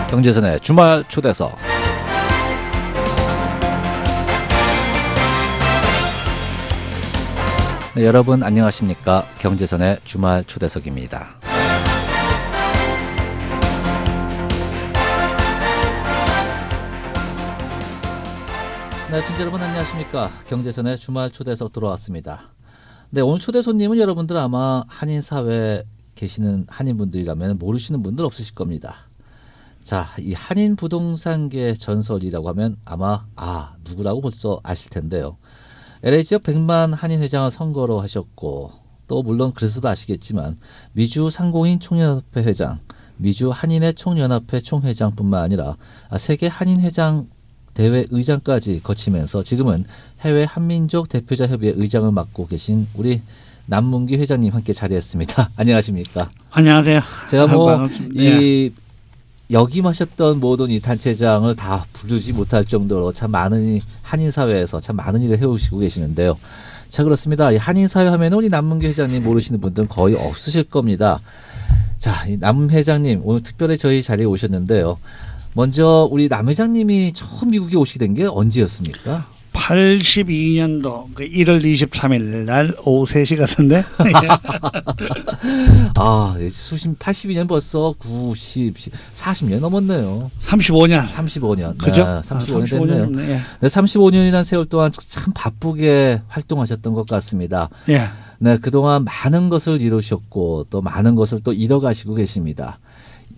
경제선의 주말 초대석. 네, 여러분 안녕하십니까? 경제선의 주말 초대석입니다. 네, 청취자 여러분 안녕하십니까? 경제선의 주말 초대석 들어왔습니다. 네, 오늘 초대 손님은 여러분들 아마 한인 사회에 계시는 한인분들이라면 모르시는 분들 없으실 겁니다. 자, 이 한인 부동산계 전설이라고 하면 아마 누구라고 벌써 아실 텐데요. LA 지역 100만 한인 회장을 선거로 하셨고, 또 물론 그래서도 아시겠지만 미주 상공인 총연합회 회장, 미주 한인회 총연합회 총회장뿐만 아니라 세계 한인 회장 대회 의장까지 거치면서 지금은 해외 한민족 대표자 협의회 의장을 맡고 계신 우리 남문기 회장님 함께 자리했습니다. 안녕하십니까? 안녕하세요. 제가 이 역임하셨던 모든 이 단체장을 다 부르지 못할 정도로 참 많은 한인 사회에서 참 많은 일을 해오시고 계시는데요. 자, 그렇습니다. 이 한인 사회 하면 우리 남문기 회장님 모르시는 분들은 거의 없으실 겁니다. 자, 이 남 회장님 오늘 특별히 저희 자리에 오셨는데요. 먼저 우리 남 회장님이 처음 미국에 오시게 된 게 언제였습니까? 82년도 1월 23일 날 오후 3시 같은데. 82년 벌써 40년 넘었네요. 35년. 그죠? 네, 35년 됐네요. 예. 네, 35년이라는 세월 동안 참 바쁘게 활동하셨던 것 같습니다. 예. 네, 그동안 많은 것을 이루셨고 또 많은 것을 또 이뤄가시고 계십니다.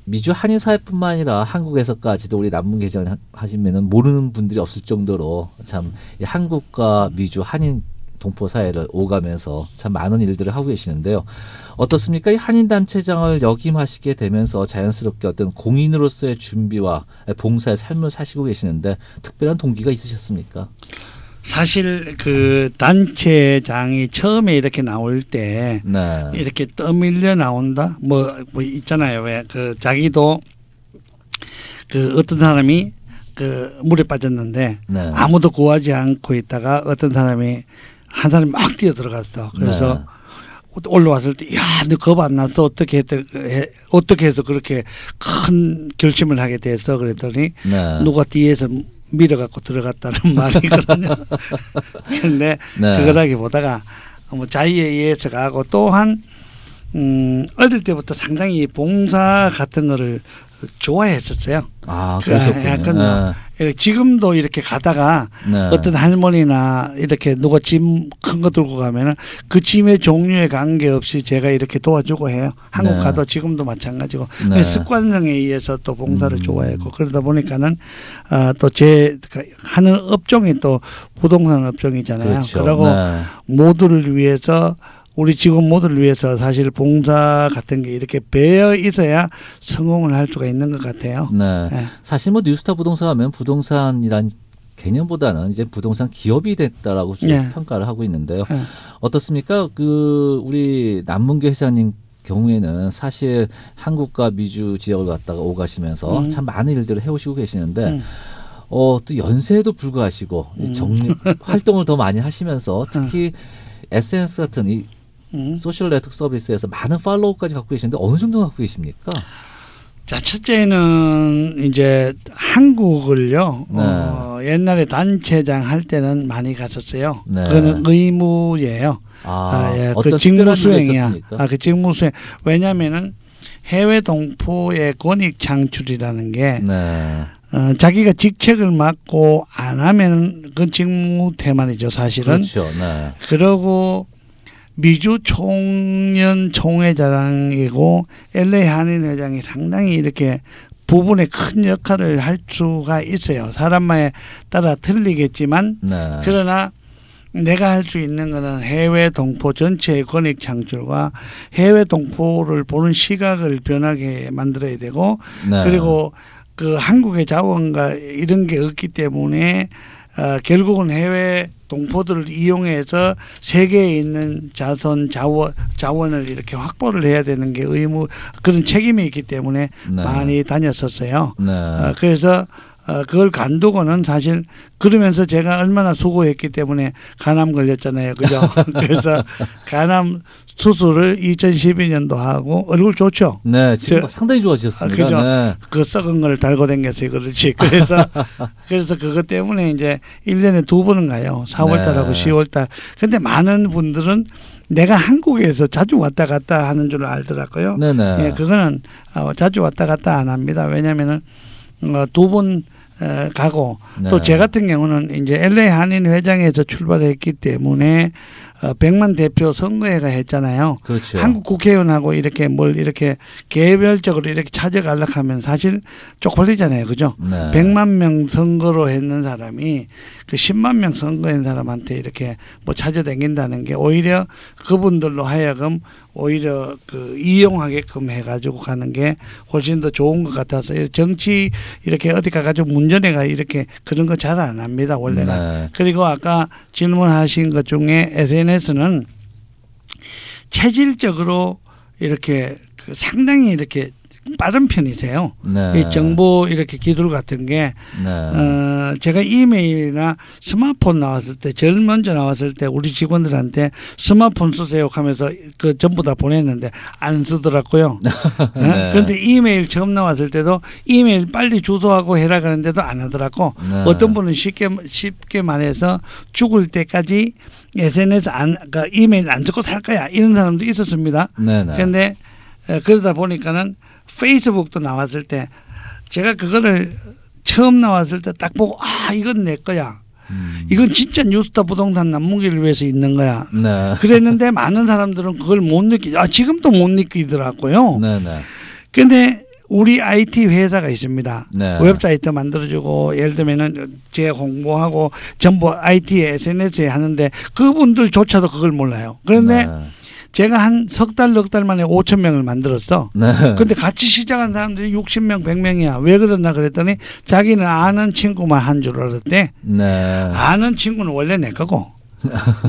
미주 한인 사회뿐만 아니라 한국에서까지도 우리 남문 계정 하시면은 모르는 분들이 없을 정도로 참 한국과 미주 한인 동포 사회를 오가면서 참 많은 일들을 하고 계시는데요. 어떻습니까? 이 한인 단체장을 역임하시게 되면서 자연스럽게 어떤 공인으로서의 준비와 봉사의 삶을 사시고 계시는데 특별한 동기가 있으셨습니까? 사실 그 단체장이 처음에 이렇게 나올 때 이렇게 떠밀려 나온다 뭐 있잖아요. 왜 그 자기도 그 어떤 사람이 그 물에 빠졌는데 아무도 구하지 않고 있다가 어떤 사람이 한 사람이 막 뛰어 들어갔어. 그래서 올라왔을 때 야, 너 겁 안 나서 어떻게 해서 그렇게 큰 결심을 하게 돼서 그랬더니 누가 뒤에서 밀어갖고 들어갔다는 말이거든요. 그런데 그거라기보다가 뭐 자의에 의해서 가고 또한 어릴 때부터 상당히 봉사 같은 거를 좋아했었어요. 그러셨군요. 지금도 이렇게 가다가 어떤 할머니나 이렇게 누가 짐 큰 거 들고 가면은 그 짐의 종류에 관계없이 제가 이렇게 도와주고 해요. 한국 가도 지금도 마찬가지고 습관성에 의해서 또 봉사를 좋아했고 그러다 보니까는 또 제 하는 업종이 또 부동산 업종이잖아요. 그렇죠. 그리고 모두를 위해서 우리 직원 모두를 위해서 사실 봉사 같은 게 이렇게 배어 있어야 성공을 할 수가 있는 것 같아요. 사실 뭐 뉴스타 부동산 하면 부동산이란 개념보다는 이제 부동산 기업이 됐다라고 평가를 하고 있는데요. 어떻습니까? 그 우리 남문기 회장님 경우에는 사실 한국과 미주 지역을 갔다가 오가시면서 참 많은 일들을 해오시고 계시는데 또 연세에도 불구하시고 활동을 더 많이 하시면서 특히 SNS 같은 이 소셜 네트워크 서비스에서 많은 팔로워까지 갖고 계시는데 어느 정도 갖고 계십니까? 자, 첫째는 이제 한국을요. 옛날에 단체장 할 때는 많이 갔었어요. 그거는 의무예요. 그 직무 수행이야. 그 직무 수행. 왜냐하면은 해외 동포의 권익 창출이라는 게 자기가 직책을 맡고 안 하면 그 직무 태만이죠, 사실은. 그렇죠. 그러고 미주 총연 총회장이고 LA 한인 회장이 상당히 이렇게 부분에 큰 역할을 할 수가 있어요. 사람마에 따라 틀리겠지만 그러나 내가 할 수 있는 것은 해외 동포 전체의 권익 창출과 해외 동포를 보는 시각을 변하게 만들어야 되고 그리고 그 한국의 자원과 이런 게 없기 때문에 결국은 해외 동포들을 이용해서 세계에 있는 자원을 이렇게 확보를 해야 되는 게 의무 그런 책임이 있기 때문에 많이 다녔었어요. 그래서 그걸 간두고는 사실 그러면서 제가 얼마나 수고했기 때문에 간암 걸렸잖아요. 그죠? 그래서 간암 수술을 2012년도 하고 얼굴 좋죠? 네, 지금 상당히 좋아지셨습니다. 그죠? 네. 그 썩은 걸 달고 다녔어요. 그렇지. 그래서 그것 때문에 이제 1년에 2번은 가요. 4월 달하고 10월 달. 근데 많은 분들은 내가 한국에서 자주 왔다 갔다 하는 줄 알더라고요. 네네. 예, 그거는 자주 왔다 갔다 안 합니다. 왜냐면은 2번 가고 네. 또 제 같은 경우는 이제 LA 한인 회장에서 출발했기 때문에 100만 대표 선거회가 했잖아요. 그렇죠. 한국 국회의원하고 이렇게 뭘 이렇게 개별적으로 이렇게 찾아가려고 하면 사실 쪽팔리잖아요. 그죠? 네. 100만 명 선거로 했는 사람이 그 10만 명 선거한 사람한테 이렇게 뭐 찾아다닌다는 게 오히려 그분들로 하여금 오히려 그 이용하게끔 해가지고 가는 게 훨씬 더 좋은 것 같아서 정치 이렇게 어디 가가지고 문전에가 이렇게 그런 거 잘 안 합니다 원래가. 네. 그리고 아까 질문하신 것 중에 SNS는 체질적으로 이렇게 그 상당히 이렇게 빠른 편이세요. 네. 이 정보 이렇게 기술 같은 게 네. 제가 이메일이나 스마트폰 나왔을 때 제일 먼저 나왔을 때 우리 직원들한테 스마트폰 쓰세요 하면서 그 전부 다 보냈는데 안 쓰더라고요. 네. 그런데 이메일 처음 나왔을 때도 이메일 빨리 주소하고 해라 그러는데도 안 하더라고. 네. 어떤 분은 쉽게 말해서 죽을 때까지 SNS 그러니까 이메일 안 쓰고 살 거야 이런 사람도 있었습니다. 네네. 그런데 그러다 보니까는 페이스북도 나왔을 때 제가 그거를 처음 나왔을 때 딱 보고 이건 내 거야. 이건 진짜 뉴스타 부동산 남무기를 위해서 있는 거야. 네. 그랬는데 많은 사람들은 그걸 못 지금도 못 느끼더라고요. 네네. 그런데 우리 IT 회사가 있습니다. 네. 웹사이트 만들어주고 예를 들면은 제 홍보하고 전부 IT에 SNS에 하는데 그분들조차도 그걸 몰라요. 그런데 네. 제가 한 석 달, 넉 달 만에 5천 명을 만들었어. 네. 근데 같이 시작한 사람들이 60명, 100명이야. 왜 그러나 그랬더니 자기는 아는 친구만 한 줄 알았대. 네. 아는 친구는 원래 내 거고.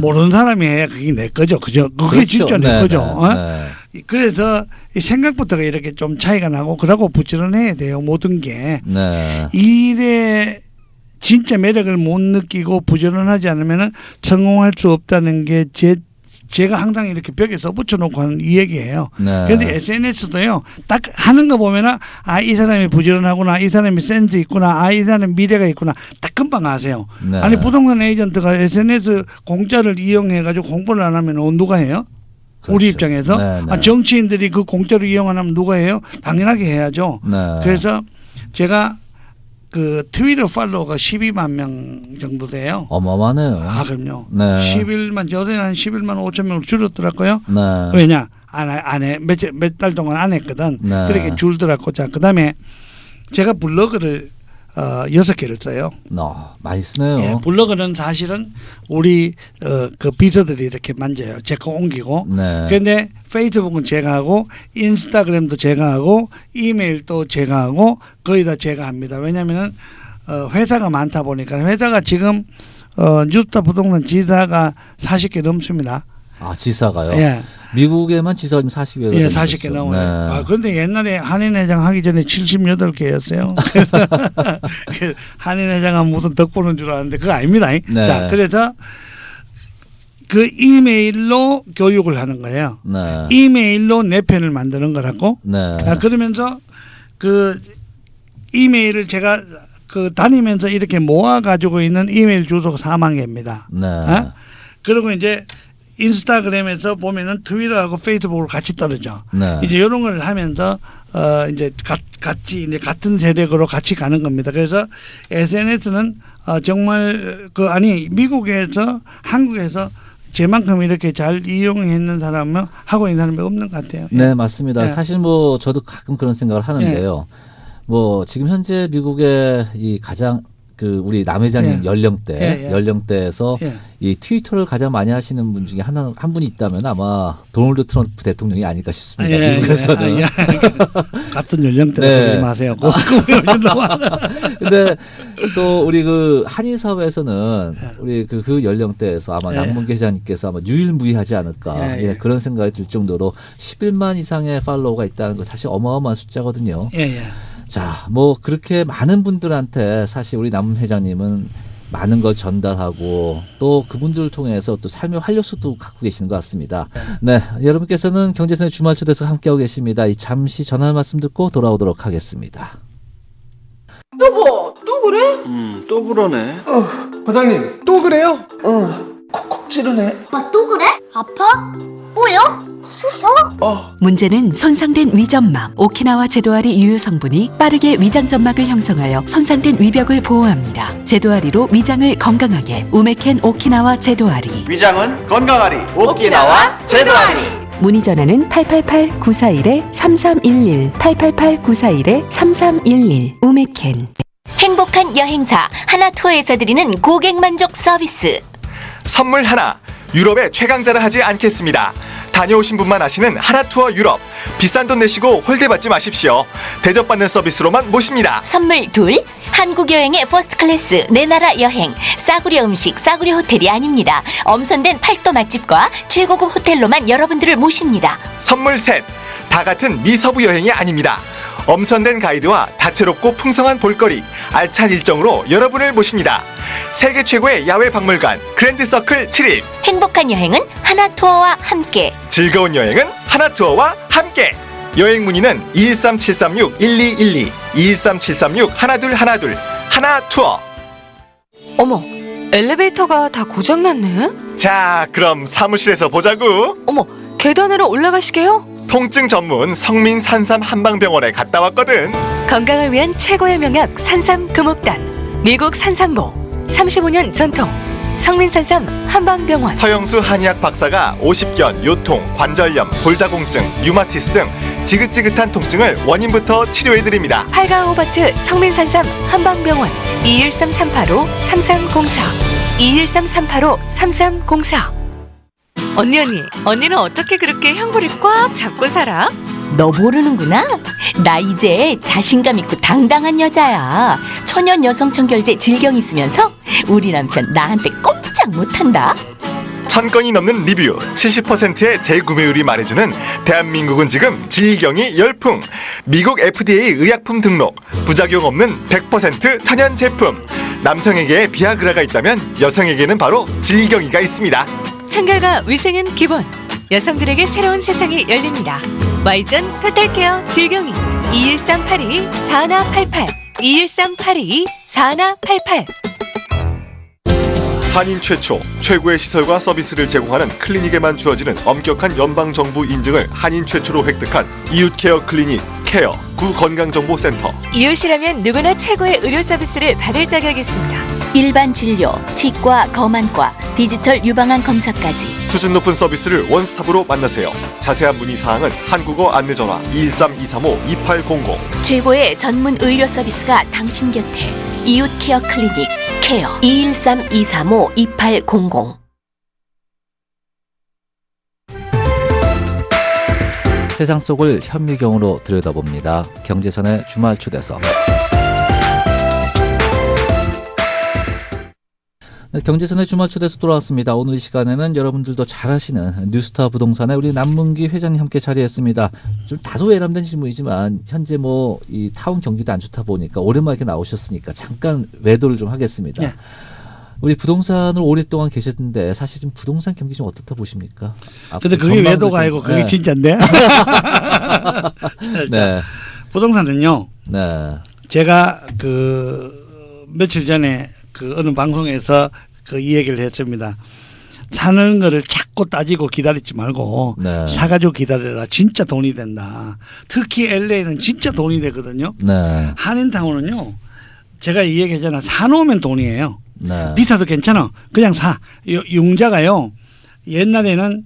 모르는 사람이 해야 그게 내 거죠. 그죠? 그게 그렇죠. 진짜 내 네, 거죠. 네. 그래서 이 생각부터가 이렇게 좀 차이가 나고 그러고 부지런해야 돼요. 모든 게. 네. 이 일에 진짜 매력을 못 느끼고 부지런하지 않으면 성공할 수 없다는 게 제가 항상 이렇게 벽에 써붙여놓고 하는 이 얘기예요. 네. 그런데 SNS도요. 딱 하는 거 보면은 이 사람이 부지런하구나, 이 사람이 센스 있구나, 이 사람이 미래가 있구나, 딱 금방 아세요. 네. 아니 부동산 에이전트가 SNS 공짜를 이용해가지고 공부를 안 하면 누가 해요? 그렇죠. 우리 입장에서 네, 네. 정치인들이 그 공짜로 이용하면 누가 해요? 당연하게 해야죠. 네. 그래서 제가 그 트위터 팔로워가 12만 명 정도 돼요. 어마어마하네요. 그럼요. 네. 11만 요새 한 11만 5천 명으로 줄었더라고요. 네. 왜냐 안 해 몇 달 동안 안 했거든. 네. 그렇게 줄더라고. 자 그다음에 제가 블로그를 6개를 써요. 많이 쓰네요. 예, 블로그는 사실은 우리 그 비서들이 이렇게 만져요. 제가 옮기고. 네. 그런데 페이스북은 제가 하고 인스타그램도 제가 하고 이메일도 제가 하고 거의 다 제가 합니다. 왜냐하면은 회사가 많다 보니까 회사가 지금 뉴스타 부동산 지사가 40개 넘습니다. 지사가요? 예. 미국에만 지사가 40개가 예, 40개 넘어요. 네. 그런데 옛날에 한인회장 하기 전에 78개였어요. 한인회장은 무슨 덕 보는 줄 알았는데 그거 아닙니다. 네. 자, 그래서 그 이메일로 교육을 하는 거예요. 네. 이메일로 내 편을 만드는 거라고. 네. 그러면서 그 이메일을 제가 그 다니면서 이렇게 모아 가지고 있는 이메일 주소가 4만 개입니다. 네. 그리고 이제 인스타그램에서 보면은 트위터하고 페이스북으로 같이 떨어져. 네. 이제 이런 걸 하면서 이제 같이 이제 같은 세력으로 같이 가는 겁니다. 그래서 SNS는 정말 미국에서 한국에서 제만큼 이렇게 잘 이용했는 사람은 하고 있는 사람이 없는 것 같아요. 네, 맞습니다. 예. 사실 저도 가끔 그런 생각을 하는데요. 지금 현재 미국의 이 가장 우리 남 회장님 연령대에서 이 트위터를 가장 많이 하시는 분 중에 한 분이 있다면 아마 도널드 트럼프 대통령이 아닐까 싶습니다. 미국에서는. 같은 연령대 그러지 마세요. 근데 또 우리 그 한인 사회에서는 우리 그 연령대에서 아마 남문기 회장님께서 아마 유일무이하지 않을까 그런 생각이 들 정도로 11만 이상의 팔로워가 있다는 거 사실 어마어마한 숫자거든요. 자, 뭐 그렇게 많은 분들한테 사실 우리 남 회장님은 많은 걸 전달하고 또 그분들을 통해서 또 삶의 활력소도 갖고 계시는 것 같습니다. 네, 여러분께서는 경제선의 주말 초대에서 함께하고 계십니다. 이 잠시 전화 말씀 듣고 돌아오도록 하겠습니다. 여보, 또 그래? 또 그러네. 과장님 또 그래요? 콕콕 찌르네. 아빠 또 그래? 아파? 뽀여? 쑤셔? 문제는 손상된 위점막. 오키나와 제도아리 유효 성분이 빠르게 위장 점막을 형성하여 손상된 위벽을 보호합니다. 제도아리로 위장을 건강하게. 우메켄 오키나와 제도아리. 위장은 건강하리. 오키나와 제도아리. 문의 전화는 888-941-3311 888-941-3311 우메켄. 행복한 여행사 하나투어에서 드리는 고객 만족 서비스. 선물 하나, 유럽의 최강자라 하지 않겠습니다. 다녀오신 분만 아시는 하나투어 유럽. 비싼 돈 내시고 홀대받지 마십시오. 대접받는 서비스로만 모십니다. 선물 둘, 한국 여행의 퍼스트 클래스 내 나라 여행. 싸구려 음식, 싸구려 호텔이 아닙니다. 엄선된 팔도 맛집과 최고급 호텔로만 여러분들을 모십니다. 선물 셋, 다 같은 미서부 여행이 아닙니다. 엄선된 가이드와 다채롭고 풍성한 볼거리, 알찬 일정으로 여러분을 모십니다. 세계 최고의 야외 박물관 그랜드 서클 7일. 행복한 여행은 하나투어와 함께. 즐거운 여행은 하나투어와 함께. 여행 문의는 213-736-1212 213-736-1212 하나투어. 어머, 엘리베이터가 다 고장났네? 자, 그럼 사무실에서 보자구. 어머, 계단으로 올라가시게요? 통증 전문 성민 산삼 한방병원에 갔다 왔거든. 건강을 위한 최고의 명약 산삼 금옥단. 미국 산삼보 35년 전통 성민산삼 한방병원. 서영수 한의학 박사가 50견, 요통, 관절염, 골다공증, 류마티스 등 지긋지긋한 통증을 원인부터 치료해드립니다. 팔가오바트 성민산삼 한방병원 213-385-3304 213-385-3304. 언니는 어떻게 그렇게 형부를 꽉 잡고 살아? 너 모르는구나? 나 이제 자신감 있고 당당한 여자야. 천연 여성 청결제 질경이 있으면서 우리 남편 나한테 꼼짝 못한다. 1000건이 넘는 리뷰, 70%의 재구매율이 말해주는 대한민국은 지금 질경이 열풍. 미국 FDA 의약품 등록, 부작용 없는 100% 천연 제품. 남성에게 비아그라가 있다면 여성에게는 바로 질경이가 있습니다. 청결과 위생은 기본. 여성들에게 새로운 세상이 열립니다. Y존 토탈케어 질경이 213-82-4188 213-82-4188. 한인 최초, 최고의 시설과 서비스를 제공하는 클리닉에만 주어지는 엄격한 연방정부 인증을 한인 최초로 획득한 이웃케어 클리닉 케어 구건강정보센터. 이웃이라면 누구나 최고의 의료 서비스를 받을 자격이 있습니다. 일반 진료, 치과, 검안과, 디지털 유방암 검사까지. 수준 높은 서비스를 원스톱으로 만나세요. 자세한 문의 사항은 한국어 안내전화 213-235-2800. 최고의 전문 의료 서비스가 당신 곁에. 이웃 케어 클리닉 케어 213-235-2800. 세상 속을 현미경으로 들여다봅니다. 경제선의 주말 초대석. 네, 경제선의 주말 초대에서 돌아왔습니다. 오늘 이 시간에는 여러분들도 잘 아시는 뉴스타 부동산의 우리 남문기 회장님 함께 자리했습니다. 좀 다소 외람된 질문이지만 현재 뭐 이 타운 경기도 안 좋다 보니까 오랜만에 이렇게 나오셨으니까 잠깐 외도를 좀 하겠습니다. 네. 우리 부동산을 오랫동안 계셨는데 사실 좀 부동산 경기 좀 어떻다 보십니까? 근데 그게 외도가 아니고 그게 네. 진짜인데. 네. 부동산은요. 네. 제가 그 며칠 전에 그 어느 방송에서 그 이 얘기를 했습니다. 사는 거를 자꾸 따지고 기다리지 말고 네. 사가지고 기다려라. 진짜 돈이 된다. 특히 LA는 진짜 돈이 되거든요. 네. 한인타운은요. 제가 이 얘기 했잖아. 사놓으면 돈이에요. 네. 비싸도 괜찮아. 그냥 사. 융자가요. 옛날에는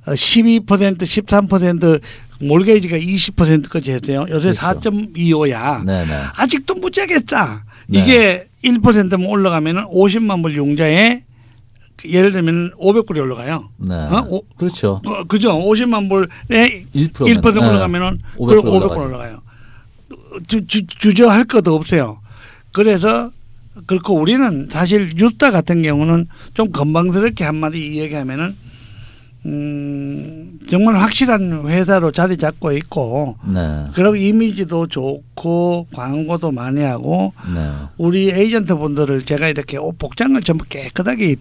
12%, 13% 몰게이지가 20%까지 했어요. 요새 그렇죠. 4.25야. 네네. 아직도 무지하게 싸. 네. 이게 1%만 올라가면은 50만 불 융자에 예를 들면 500불이 올라가요. 네. 그렇죠. 그렇죠. 그죠. 50만 불에 1% 올라가면은 500불 올라가요. 주저할 것도 없어요. 그래서 그렇고 우리는 사실 유스타 같은 경우는 좀 건방스럽게 한마디 얘기하면은 정말 확실한 회사로 자리 잡고 있고 네. 그리고 이미지도 좋고 광고도 많이 하고 네. 우리 에이전트 분들을 제가 이렇게 옷 복장을 전부 깨끗하게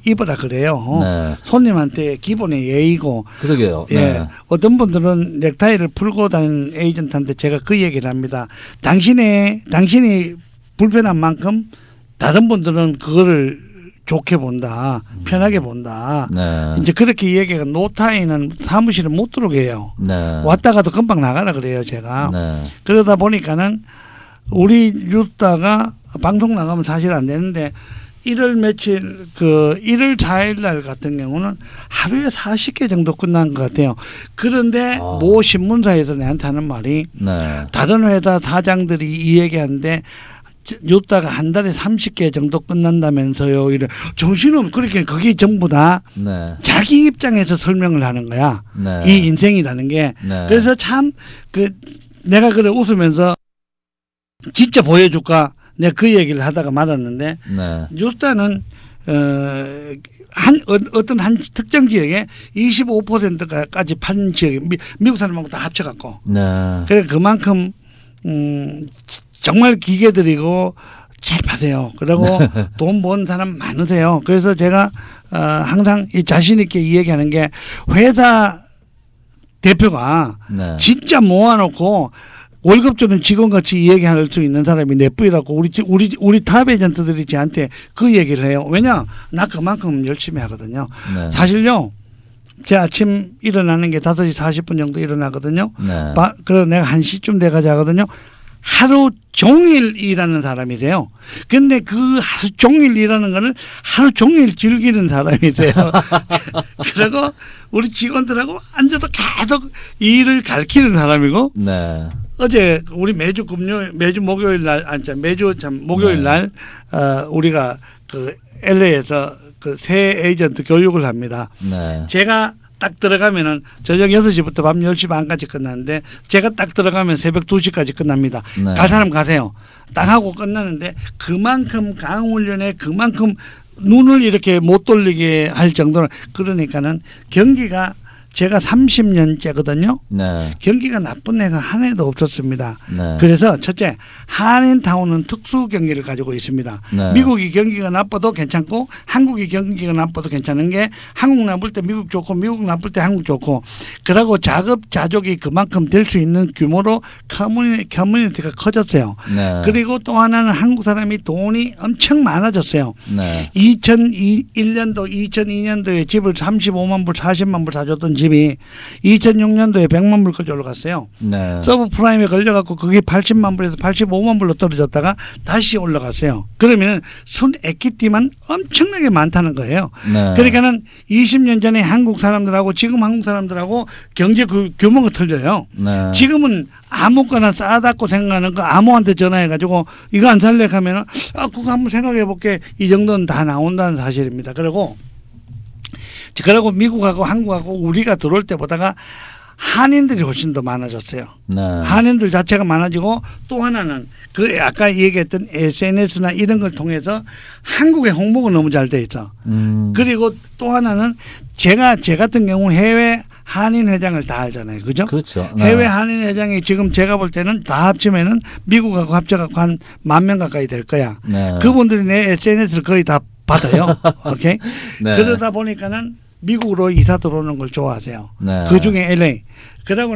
입어라 그래요. 네. 손님한테 기본의 예의고. 그러게요. 예. 네. 어떤 분들은 넥타이를 풀고 다니는 에이전트한테 제가 그 얘기를 합니다. 당신이 불편한 만큼 다른 분들은 그거를 좋게 본다, 편하게 본다. 네. 이제 그렇게 얘기가 노타이는 사무실에 못 들어오게 해요. 네. 왔다가도 금방 나가라 그래요, 제가. 네. 그러다 보니까는 우리 유다가 방송 나가면 사실 안 되는데 1월 며칠 1월 4일 날 같은 경우는 하루에 40개 정도 끝난 것 같아요. 그런데 모 신문사에서 내한테 하는 말이 네. 다른 회사 사장들이 이 얘기하는데 유다가 한 달에 30개 정도 끝난다면서요. 이래 정신은 그렇게 그게 전부 다 네. 자기 입장에서 설명을 하는 거야. 네. 이 인생이라는 게. 네. 그래서 참 내가 그래 웃으면서 진짜 보여줄까? 내가 그 얘기를 하다가 말았는데 네. 유다는 어떤 한 특정 지역에 25%까지 판 지역이 미국 사람하고 다 합쳐갖고. 네. 그래 그만큼 정말 기계들이고 잘 파세요. 그리고 돈 번 사람 많으세요. 그래서 제가 항상 이 자신 있게 이 얘기하는 게 회사 대표가 네. 진짜 모아놓고 월급 주는 직원같이 이 얘기할 수 있는 사람이 내뿌이라고 우리 탑 에이전트들이 저한테 그 얘기를 해요. 왜냐? 나 그만큼 열심히 하거든요. 네. 사실요. 제 아침 일어나는 게 5시 40분 정도 일어나거든요. 네. 그리고 내가 1시쯤 돼가 자거든요. 하루 종일 일하는 사람이세요. 근데 그 하루 종일 일하는 거를 하루 종일 즐기는 사람이세요. 그리고 우리 직원들하고 앉아서 계속 일을 가르치는 사람이고 네. 어제 우리 매주 목요일 날 목요일 날 우리가 그 LA에서 그 새 에이전트 교육을 합니다. 네. 제가 딱 들어가면은 저녁 6시부터 밤 10시 반까지 끝나는데 제가 딱 들어가면 새벽 2시까지 끝납니다. 네. 갈 사람 가세요. 딱 하고 끝나는데 그만큼 강훈련에 그만큼 눈을 이렇게 못 돌리게 할 정도로 그러니까는 경기가 제가 30년째거든요. 네. 경기가 나쁜 애가 한 해도 없었습니다. 네. 그래서 첫째 한인타운은 특수 경기를 가지고 있습니다. 네. 미국이 경기가 나빠도 괜찮고 한국이 경기가 나빠도 괜찮은 게 한국 나쁠 때 미국 좋고 미국 나쁠 때 한국 좋고 그러고 자급자족이 그만큼 될 수 있는 규모로 커뮤니티가 커졌어요. 네. 그리고 또 하나는 한국 사람이 돈이 엄청 많아졌어요. 네. 2001년도 2002년도에 집을 35만 불 40만 불 사줬던 집이 2006년도에 100만 불까지 올라갔어요. 네. 서브프라임에 걸려갖고 그게 80만 불에서 85만 불로 떨어졌다가 다시 올라갔어요. 그러면 순 에퀴티만 엄청나게 많다는 거예요. 네. 그러니까는 20년 전에 한국 사람들하고 지금 한국 사람들하고 경제 규모가 틀려요. 네. 지금은 아무거나 싸다고 생각하는 거 아무한테 전화해가지고 이거 안 살래 하면은 그거 한번 생각해볼게 이 정도는 다 나온다는 사실입니다. 그리고 미국하고 한국하고 우리가 들어올 때보다가 한인들이 훨씬 더 많아졌어요. 네. 한인들 자체가 많아지고 또 하나는 그 아까 얘기했던 SNS나 이런 걸 통해서 한국의 홍보가 너무 잘 돼 있어. 그리고 또 하나는 제 같은 경우 해외 한인 회장을 다 알잖아요. 그죠? 그렇죠. 네. 해외 한인 회장이 지금 제가 볼 때는 다 합치면은 미국하고 합쳐갖고 한 10,000명 가까이 될 거야. 네. 그분들이 내 SNS를 거의 다 받아요. 오케이? 네. 그러다 보니까는 미국으로 이사 들어오는 걸 좋아하세요. 네. 그 중에 LA. 그러고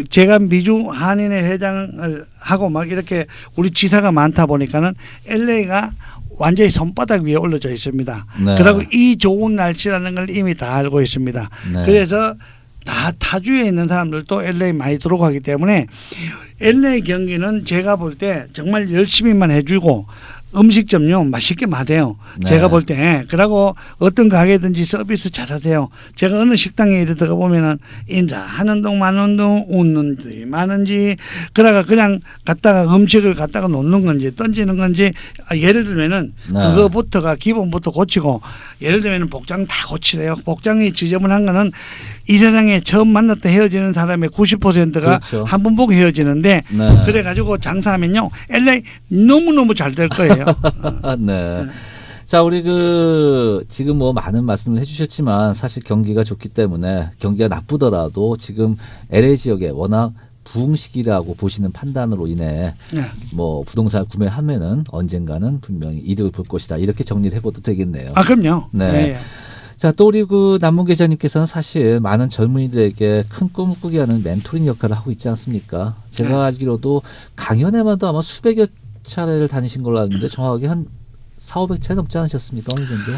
제가 미주 한인회 회장을 하고 막 이렇게 우리 지사가 많다 보니까는 LA가 완전히 손바닥 위에 올려져 있습니다. 네. 그리고 이 좋은 날씨라는 걸 이미 다 알고 있습니다. 네. 그래서 다 타주에 있는 사람들도 LA 많이 들어가기 때문에 LA 경기는 제가 볼 때 정말 열심히만 해주고 음식점요 맛있게 마세요. 네. 제가 볼 때. 그러고 어떤 가게든지 서비스 잘하세요. 제가 어느 식당에 이래 들어가 보면은 인사하는 동 마는 동 웃는지 마는지 그러가 그냥 갖다가 음식을 갖다가 놓는 건지 던지는 건지 예를 들면은 네. 그거부터가 기본부터 고치고 예를 들면은 복장 다 고치세요. 복장이 지저분한 거는 이 세상에 처음 만났다 헤어지는 사람의 90%가 그렇죠. 한 번 보고 헤어지는데 네. 그래가지고 장사하면요 LA 너무너무 잘 될 거예요. 네. 자, 자, 우리 지금 뭐 많은 말씀을 해주셨지만 사실 경기가 좋기 때문에 경기가 나쁘더라도 지금 LA 지역에 워낙 부흥 시기라고 보시는 판단으로 인해 네. 뭐 부동산을 구매하면은 언젠가는 분명히 이득을 볼 것이다. 이렇게 정리를 해봐도 되겠네요. 아, 그럼요. 네. 예. 자, 또 우리 남문 기자님께서는 사실 많은 젊은이들에게 큰 꿈을 꾸게 하는 멘토링 역할을 하고 있지 않습니까? 제가 네. 알기로도 강연에만도 아마 수백여 차례를 다니신 걸로 아는데 정확하게 한 4,500차례 넘지 않으셨습니까? 어느 정도?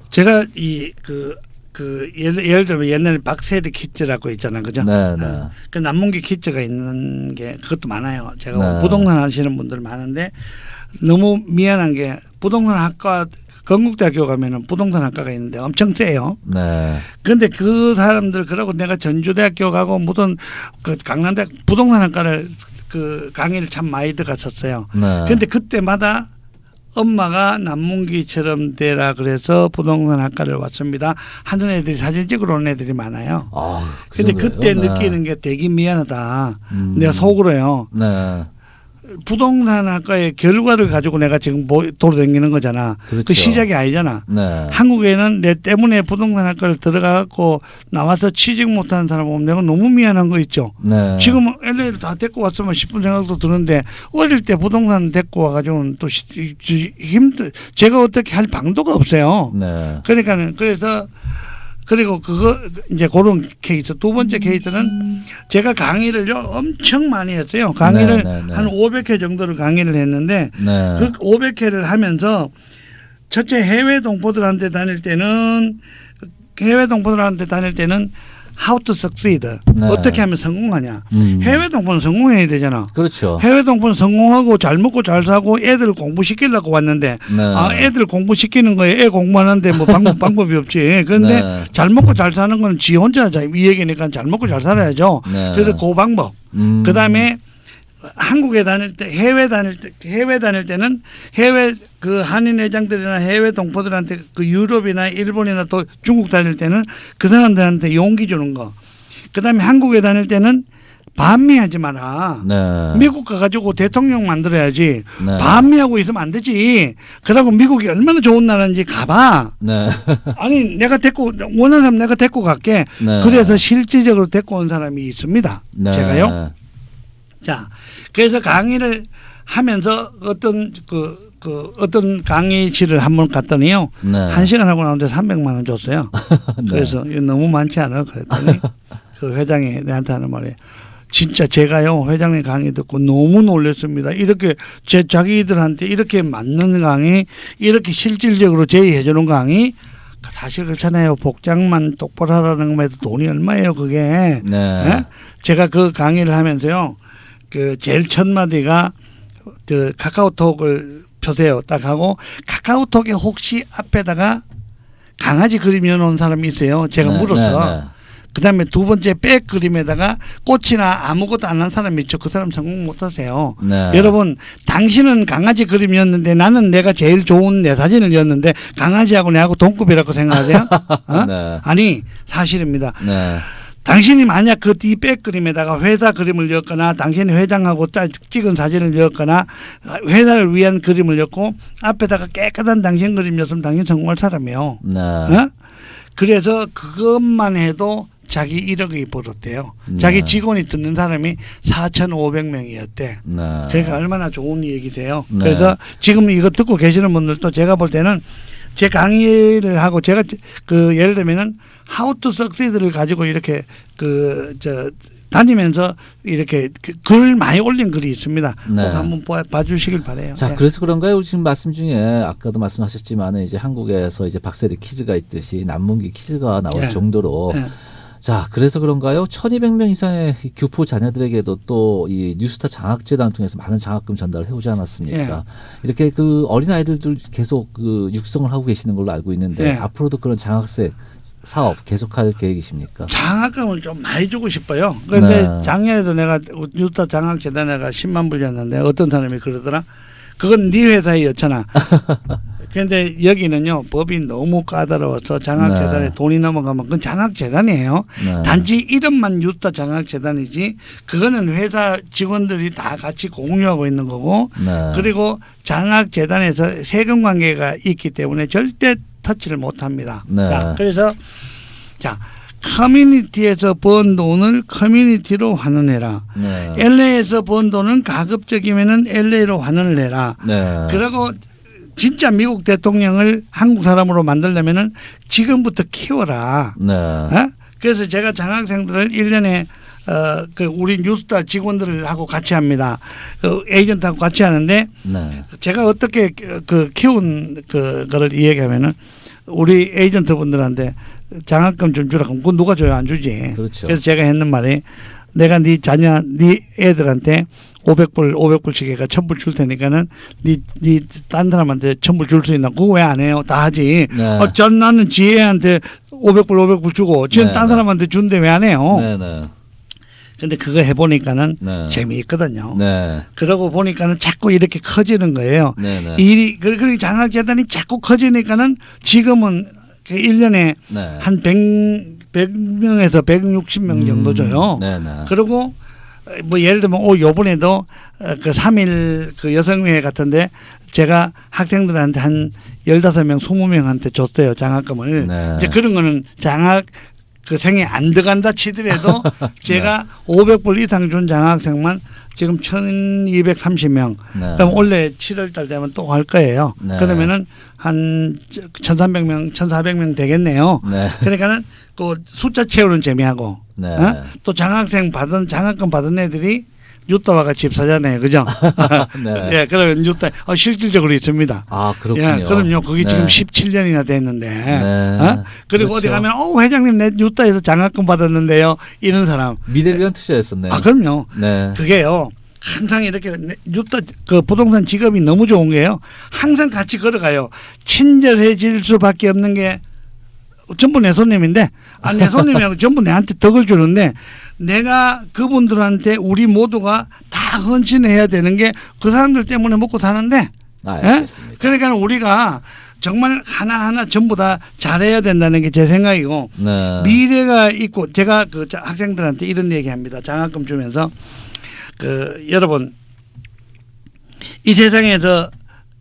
제가 예를 들면 옛날에 박세리 키즈라고 있잖아요, 그죠? 네, 네. 그 남문기 키즈가 있는 게 그것도 많아요. 제가 네. 부동산 하시는 분들 많은데 너무 미안한 게 부동산 학과 건국대학교 가면은 부동산 학과가 있는데 엄청 세요. 네. 그런데 그 사람들 그러고 내가 전주대학교 가고 무슨 그 강남대학 부동산 학과를 그 강의를 참 많이 들어갔었어요. 네. 그런데 그때마다 엄마가 남문기처럼 되라 그래서 부동산 학과를 왔습니다 하는 애들이 사진 찍으러 오는 애들이 많아요. 아, 근데 정도예요? 그때 네. 느끼는 게 되게 미안하다. 내가 속으로요. 네. 부동산 학과의 결과를 가지고 내가 지금 돌아다니는 거잖아. 그렇죠. 그 시작이 아니잖아. 네. 한국에는 내 때문에 부동산 학과를 들어가고 나와서 취직 못하는 사람 보면 내가 너무 미안한 거 있죠. 네. 지금은 LA를 다 데리고 왔으면 싶은 생각도 드는데 어릴 때 부동산 데리고 와가지고는 또 제가 어떻게 할 방도가 없어요. 네. 그러니까는 그래서 그리고 그거 이제 그런 케이스. 두 번째 케이스는 제가 강의를 엄청 많이 했어요. 강의를 네, 네, 네. 한 500회 정도를 강의를 했는데 네. 그 500회를 하면서 첫째 해외 동포들한테 다닐 때는 how to succeed. 네. 어떻게 하면 성공하냐. 해외 동포는 성공해야 되잖아. 그렇죠. 해외 동포는 성공하고 잘 먹고 잘 사고 애들 공부시키려고 왔는데 네. 애들 공부시키는 거에 애 공부하는데 뭐 방법이 없지. 그런데 네. 잘 먹고 잘 사는 거는 지 혼자 이 얘기니까 잘 먹고 잘 살아야죠. 네. 그래서 그 방법. 그다음에 한국에 다닐 때 해외 다닐 때는 해외 그 한인 회장들이나 해외 동포들한테 그 유럽이나 일본이나 또 중국 다닐 때는 그 사람들한테 용기 주는 거. 그다음에 한국에 다닐 때는 반미하지 마라. 네. 미국 가가지고 대통령 만들어야지. 네. 반미하고 있으면 안 되지. 그러고 미국이 얼마나 좋은 나라인지 가봐. 네. 아니 원하는 사람 내가 데리고 갈게. 네. 그래서 실질적으로 데리고 온 사람이 있습니다. 네. 제가요. 자, 그래서 강의를 하면서 어떤 강의실을 한번 갔더니요. 네. 1시간 하고 나오는데 300만 원 줬어요. 네. 그래서 이거 너무 많지 않아? 그랬더니 그 회장이 내한테 하는 말이 진짜 제가요 회장님 강의 듣고 너무 놀랐습니다. 이렇게 자기들한테 이렇게 맞는 강의, 이렇게 실질적으로 제의해 주는 강의. 사실 그렇잖아요. 복장만 똑바로 하라는 것에도 돈이 얼마예요, 그게. 네. 예? 제가 그 강의를 하면서요. 그 제일 첫 마디가 그 카카오톡을 펴세요. 딱 하고 카카오톡에 혹시 앞에다가 강아지 그림 넣어놓은 사람이 있어요. 제가 네, 물었어. 네, 네. 그다음에 두 번째 백 그림에다가 꽃이나 아무것도 안 한 사람이 있죠. 그 사람 성공 못하세요. 네. 여러분, 당신은 강아지 그림이었는데 나는 내가 제일 좋은 내 사진을 였는데 강아지하고 내하고 동급이라고 생각하세요? 어? 네. 아니 사실입니다. 네. 당신이 만약 그 뒤 백 그림에다가 회사 그림을 였거나 당신이 회장하고 찍은 사진을 였거나 회사를 위한 그림을 였고 앞에다가 깨끗한 당신 그림이었으면 당신 성공할 사람이에요. 네. 어? 그래서 그것만 해도 자기 1억이 벌었대요. 네. 자기 직원이 듣는 사람이 4,500명이었대. 네. 그러니까 얼마나 좋은 얘기세요. 네. 그래서 지금 이거 듣고 계시는 분들도 제가 볼 때는 제 강의를 하고 제가 그 예를 들면은 how to succeed를 가지고 이렇게 다니면서 이렇게 글 많이 올린 글이 있습니다. 네. 꼭 한번 봐주시길 바래요. 자, 네. 그래서 그런가요? 지금 말씀 중에 아까도 말씀하셨지만 이제 한국에서 이제 박세리 퀴즈가 있듯이 남문기 퀴즈가 나올 네. 정도로 네. 자, 그래서 그런가요? 1,200명 이상의 교포 자녀들에게도 또 이 뉴스타 장학재단을 통해서 많은 장학금 전달을 해오지 않았습니까? 네. 이렇게 그 어린 아이들도 계속 그 육성을 하고 계시는 걸로 알고 있는데 네. 앞으로도 그런 장학생 사업 계속할 계획이십니까? 장학금을 좀 많이 주고 싶어요. 그런데 네. 작년에도 내가 뉴스타 장학재단에가 10만 불 줬는데 어떤 사람이 그러더라. 그건 네 회사에 였잖아. 그런데 여기는요 법이 너무 까다로워서 장학재단에 네. 돈이 넘어가면 그건 장학재단이에요. 네. 단지 이름만 유스타 장학재단이지 그거는 회사 직원들이 다 같이 공유하고 있는 거고 네. 그리고 장학재단에서 세금 관계가 있기 때문에 절대 터치를 못합니다. 네. 자, 그래서 자 커뮤니티에서 번 돈을 커뮤니티로 환원해라. 네. LA에서 번 돈은 가급적이면은 LA로 환원을 해라. 네. 그리고 진짜 미국 대통령을 한국 사람으로 만들려면은 지금부터 키워라. 네. 어? 그래서 제가 장학생들을 1년에 그 우리 뉴스타 직원들을 하고 같이 합니다. 그 에이전트하고 같이 하는데 네. 제가 어떻게 그 키운 그거를 이야기하면은 우리 에이전트 분들한테 장학금 좀 주라 그럼 그건 누가 줘요? 안 주지. 그렇죠. 그래서 제가 했는 말이 내가 네 자녀 네 애들한테 500불씩 해가 1000불 줄 테니까는 딴 사람한테 1000불 줄 수 있나? 그거 왜 안 해요? 다 하지. 네. 전 나는 지혜한테 500불 주고 지금 네, 딴 네. 사람한테 준대 왜 안 해요? 네. 네. 근데 그거 해보니까는 네. 재미있거든요. 네. 그러고 보니까는 자꾸 이렇게 커지는 거예요. 네. 네. 일이 그리고 장학재단이 자꾸 커지니까는 지금은 그 1년에 네. 한 100명에서 160명 정도 줘요. 네. 네. 그리고 뭐 예를 들면 요번에도 그 3일 그 여성회 같은데 제가 학생들한테 한 15명, 20명한테 줬어요. 장학금을. 네. 이제 그런 거는 장학 그 생에 안 들어간다 치더라도 제가 500불 이상 준 장학생만 지금 1230명. 네. 그럼 올해 7월 달 되면 또 할 거예요. 네. 그러면은 한 1300명, 1400명 되겠네요. 네. 그러니까는 그 숫자 채우는 재미하고 네. 어? 또 장학금 받은 애들이 유타와가 집 사잖아요. 그죠? 네. 예, 그러면 유타 실질적으로 있습니다. 아, 그렇군요. 예, 그럼요. 그게 네. 지금 17년이나 됐는데. 네. 어? 그리고 그렇죠. 어디 가면 회장님 내 유타에서 장학금 받았는데요. 이런 사람. 미래를 위한 투자였었네요. 아, 그럼요. 네. 그게요. 항상 이렇게 유타 그 부동산 직업이 너무 좋은 게요. 항상 같이 걸어가요. 친절해질 수밖에 없는 게 전부 내 손님인데 내 손님이 전부 내한테 덕을 주는데 내가 그분들한테 우리 모두가 다 헌신해야 되는 게 그 사람들 때문에 먹고 사는데 알겠습니다. 그러니까 우리가 정말 하나하나 전부 다 잘해야 된다는 게 제 생각이고 네. 미래가 있고 제가 그 학생들한테 이런 얘기합니다. 장학금 주면서 여러분 이 세상에서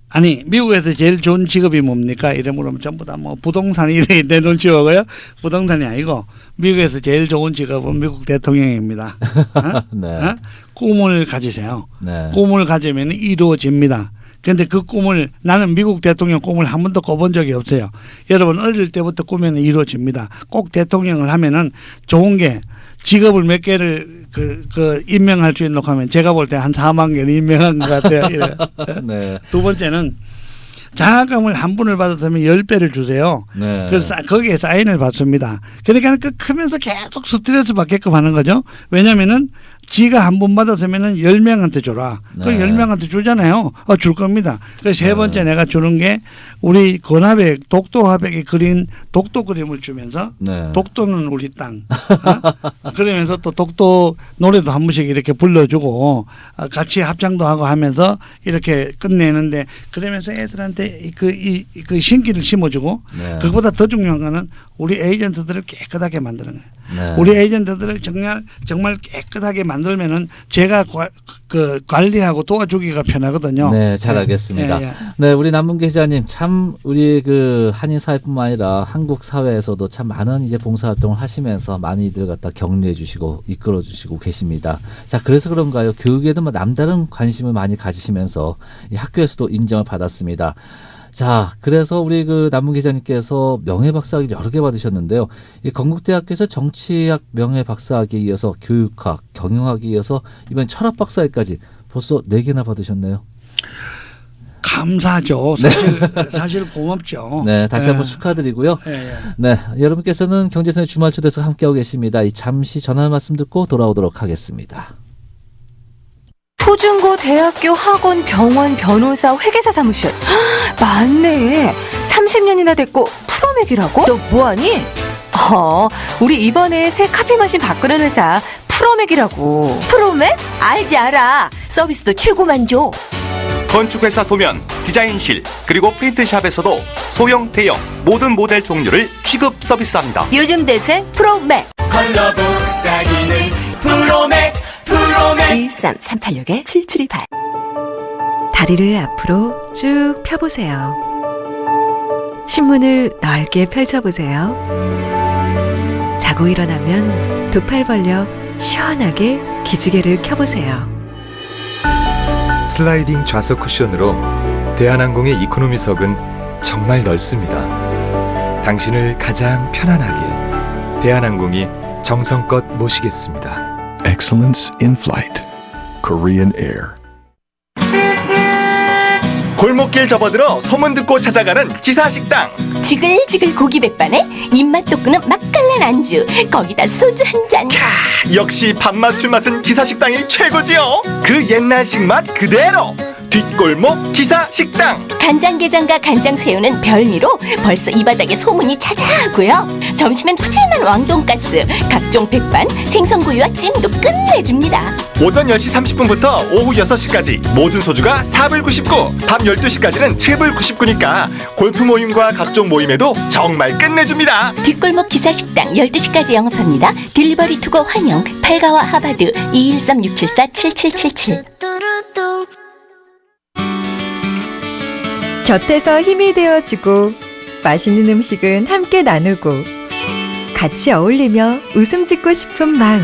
아니 미국에서 제일 좋은 직업이 뭡니까? 이래 물으면 전부 다 뭐 부동산 이래 내놓으시고요. 부동산이 아니고 미국에서 제일 좋은 직업은 미국 대통령입니다. 어? 네. 어? 꿈을 가지세요. 네. 꿈을 가지면 이루어집니다. 그런데 그 꿈을 나는 미국 대통령 꿈을 한 번도 꿔본 적이 없어요. 여러분 어릴 때부터 꾸면 이루어집니다. 꼭 대통령을 하면은 좋은 게 직업을 몇 개를 임명할 수 있는 하면 제가 볼 때 한 4만 개는 임명한 것 같아요. 네. 두 번째는 장학금을 한 분을 받았으면 10배를 주세요. 네. 그래서 거기에 사인을 받습니다. 그러니까 그 크면서 계속 스트레스 받게끔 하는 거죠. 왜냐면은 지가 한 분 받았으면은 10명한테 줘라. 그 네. 10명한테 주잖아요. 줄 겁니다. 그래서 세 번째 네. 내가 주는 게 우리 권하백, 독도화백이 그린 독도 그림을 주면서 네. 독도는 우리 땅. 그러면서 또 독도 노래도 한 번씩 이렇게 불러주고 같이 합창도 하고 하면서 이렇게 끝내는데 그러면서 애들한테 그 신기를 심어주고 네. 그것보다 더 중요한 거는 우리 에이전트들을 깨끗하게 만드는 거예요. 네. 우리 에이전트들을 정말 깨끗하게 만들면은 제가 관리하고 도와주기가 편하거든요. 네, 잘 알겠습니다. 예, 예. 네, 우리 남문계 기자님 참 우리 그 한인 사회뿐만 아니라 한국 사회에서도 참 많은 이제 봉사 활동을 하시면서 많이들 갖다 격려해 주시고 이끌어 주시고 계십니다. 자, 그래서 그런가요? 교육에도 뭐 남다른 관심을 많이 가지시면서 이 학교에서도 인정을 받았습니다. 자, 그래서 우리 그 남문 기자님께서 명예박사학위 여러 개 받으셨는데요. 이 건국대학교에서 정치학 명예박사학위에 이어서 교육학, 경영학에 이어서 이번 철학박사학위까지 벌써 4개나 받으셨네요. 감사하죠. 사실 고맙죠. 네, 다시 한번 예. 축하드리고요. 예, 예. 네, 여러분께서는 경제선의 주말 초대에서 함께하고 계십니다. 이 잠시 전화 말씀 듣고 돌아오도록 하겠습니다. 초중고 대학교 학원 병원 변호사 회계사 사무실 맞네 30년이나 됐고 프로맥이라고? 너 뭐하니? 우리 이번에 새 카페 머신 바꾸는 회사 프로맥이라고. 프로맥? 알지 알아. 서비스도 최고만 줘. 건축회사 도면, 디자인실, 그리고 프린트샵에서도 소형, 대형 모든 모델 종류를 취급 서비스합니다. 요즘 대세 프로맥. 컬러북 사기는 프로맥 13386-7728. 다리를 앞으로 쭉 펴보세요. 신문을 넓게 펼쳐보세요. 자고 일어나면 두 팔 벌려 시원하게 기지개를 켜보세요. 슬라이딩 좌석 쿠션으로 대한항공의 이코노미석은 정말 넓습니다. 당신을 가장 편안하게 대한항공이 정성껏 모시겠습니다. Excellence in Flight. Korean Air. 골목길 접어들어 소문 듣고 찾아가는 기사식당. 지글지글 고기 백반에 입맛 돋구는 맛깔난 안주, 거기다 소주 한 잔. 역시 밥맛 술맛은 기사식당이 최고지요. 그 옛날식 맛 그대로. 뒷골목 기사식당. 간장게장과 간장새우는 별미로 벌써 이 바닥에 소문이 자자하고요. 점심엔 푸짐한 왕돈가스, 각종 백반, 생선구이와 찜도 끝내줍니다. 오전 10시 30분부터 오후 6시까지 모든 소주가 4불 99, 밤 12시까지는 7불 99니까 골프 모임과 각종 모임에도 정말 끝내줍니다. 뒷골목 기사식당 12시까지 영업합니다. 딜리버리 투고 환영. 팔가와 하바드 213-674-7777. 곁에서 힘이 되어주고 맛있는 음식은 함께 나누고 같이 어울리며 웃음 짓고 싶은 마음.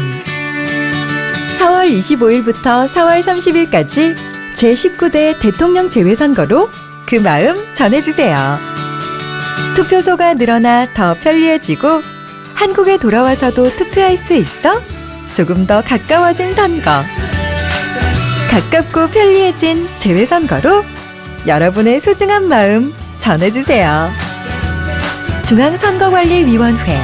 4월 25일부터 4월 30일까지 제19대 대통령 재외선거로 그 마음 전해주세요. 투표소가 늘어나 더 편리해지고 한국에 돌아와서도 투표할 수 있어 조금 더 가까워진 선거. 가깝고 편리해진 재외선거로 여러분의 소중한 마음 전해주세요. 중앙선거관리위원회.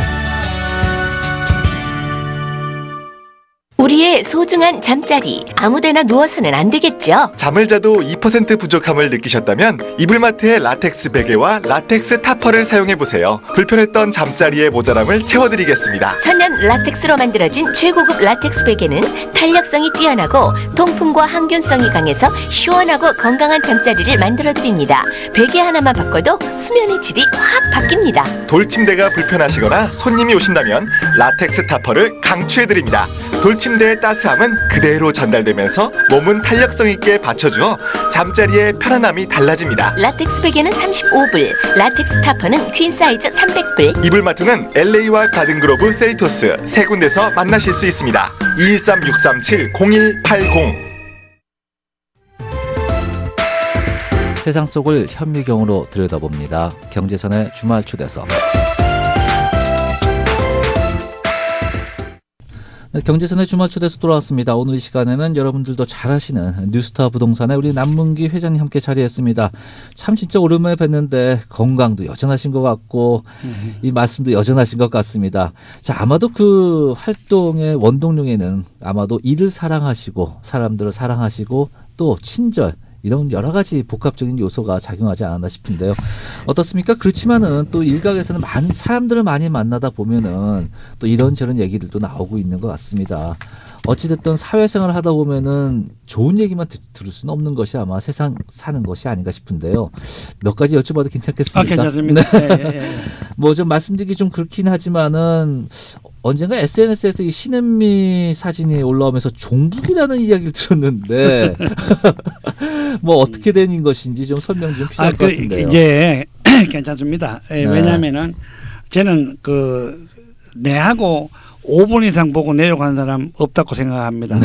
우리의 소중한 잠자리, 아무데나 누워서는 안 되겠죠. 잠을 자도 2% 부족함을 느끼셨다면 이불마트의 라텍스 베개와 라텍스 타퍼를 사용해보세요. 불편했던 잠자리의 모자람을 채워드리겠습니다. 천연 라텍스로 만들어진 최고급 라텍스 베개는 탄력성이 뛰어나고 통풍과 항균성이 강해서 시원하고 건강한 잠자리를 만들어드립니다. 베개 하나만 바꿔도 수면의 질이 확 바뀝니다. 돌침대가 불편하시거나 손님이 오신다면 라텍스 타퍼를 강추해드립니다. 돌침대의 따스함은 그대로 전달되면서 몸은 탄력성 있게 받쳐주어 잠자리의 편안함이 달라집니다. 라텍스 베개는 35불, 라텍스 타퍼는 퀸 사이즈 300불. 이불마트는 LA와 가든그로브 세리토스 세 군데서 만나실 수 있습니다. 213-637-0180. 세상 속을 현미경으로 들여다봅니다. 경제선의 주말 초대석. 네, 경제선의 주말 초대석 돌아왔습니다. 오늘 이 시간에는 여러분들도 잘 아시는 뉴스타 부동산의 우리 남문기 회장님 함께 자리했습니다. 참 진짜 오랜만에 뵀는데 건강도 여전하신 것 같고 이 말씀도 여전하신 것 같습니다. 자, 아마도 그 활동의 원동력에는 아마도 일을 사랑하시고 사람들을 사랑하시고 또 친절 이런 여러 가지 복합적인 요소가 작용하지 않았나 싶은데요. 어떻습니까? 그렇지만은 또 일각에서는 많은 사람들을 많이 만나다 보면은 또 이런저런 얘기들도 나오고 있는 것 같습니다. 어찌됐든 사회생활을 하다 보면은 좋은 얘기만 들을 수는 없는 것이 아마 세상 사는 것이 아닌가 싶은데요. 몇 가지 여쭤봐도 괜찮겠습니까? 괜찮습니다. 네. 뭐 좀 말씀드리기 좀 그렇긴 하지만은 언젠가 SNS에서 이 신은미 사진이 올라오면서 종북이라는 이야기를 들었는데 뭐 어떻게 된 것인지 좀 설명 좀 필요할 것 같은데요. 이제 괜찮습니다. 왜냐하면은 저는 내하고 5분 이상 보고 내려가는 사람 없다고 생각합니다.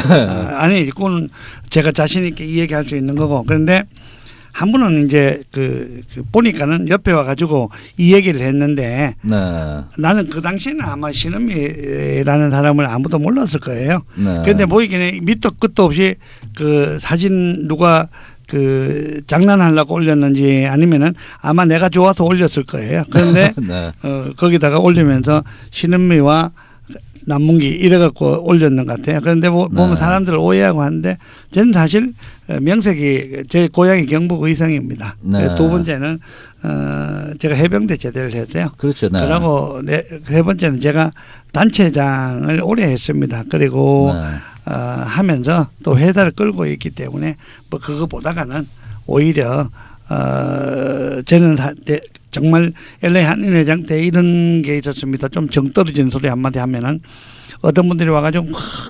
아니, 그건 제가 자신 있게 이 얘기할 수 있는 거고. 그런데 한 분은 이제 보니까는 옆에 와가지고 이 얘기를 했는데 나는 그 당시에는 아마 신은미라는 사람을 아무도 몰랐을 거예요. 그런데 보이기는 밑도 끝도 없이 그 사진 누가 장난하려고 올렸는지 아니면은 아마 내가 좋아서 올렸을 거예요. 그런데 거기다가 올리면서 신은미와 남문기 이래갖고 올렸는 것 같아요. 그런데 보면 사람들을 오해하고 하는데 저는 사실 명색이 제 고향이 경북 의성입니다. 두 번째는 제가 해병대 제대를 했어요. 그렇죠. 그리고 세 번째는 제가 단체장을 오래 했습니다. 그리고 하면서 또 회사를 끌고 있기 때문에 뭐 그거 보다가는 오히려 저는 정말 LA 한인회장 때 이런 게 있었습니다. 좀 정 떨어진 소리 한마디 하면은 어떤 분들이 와가지고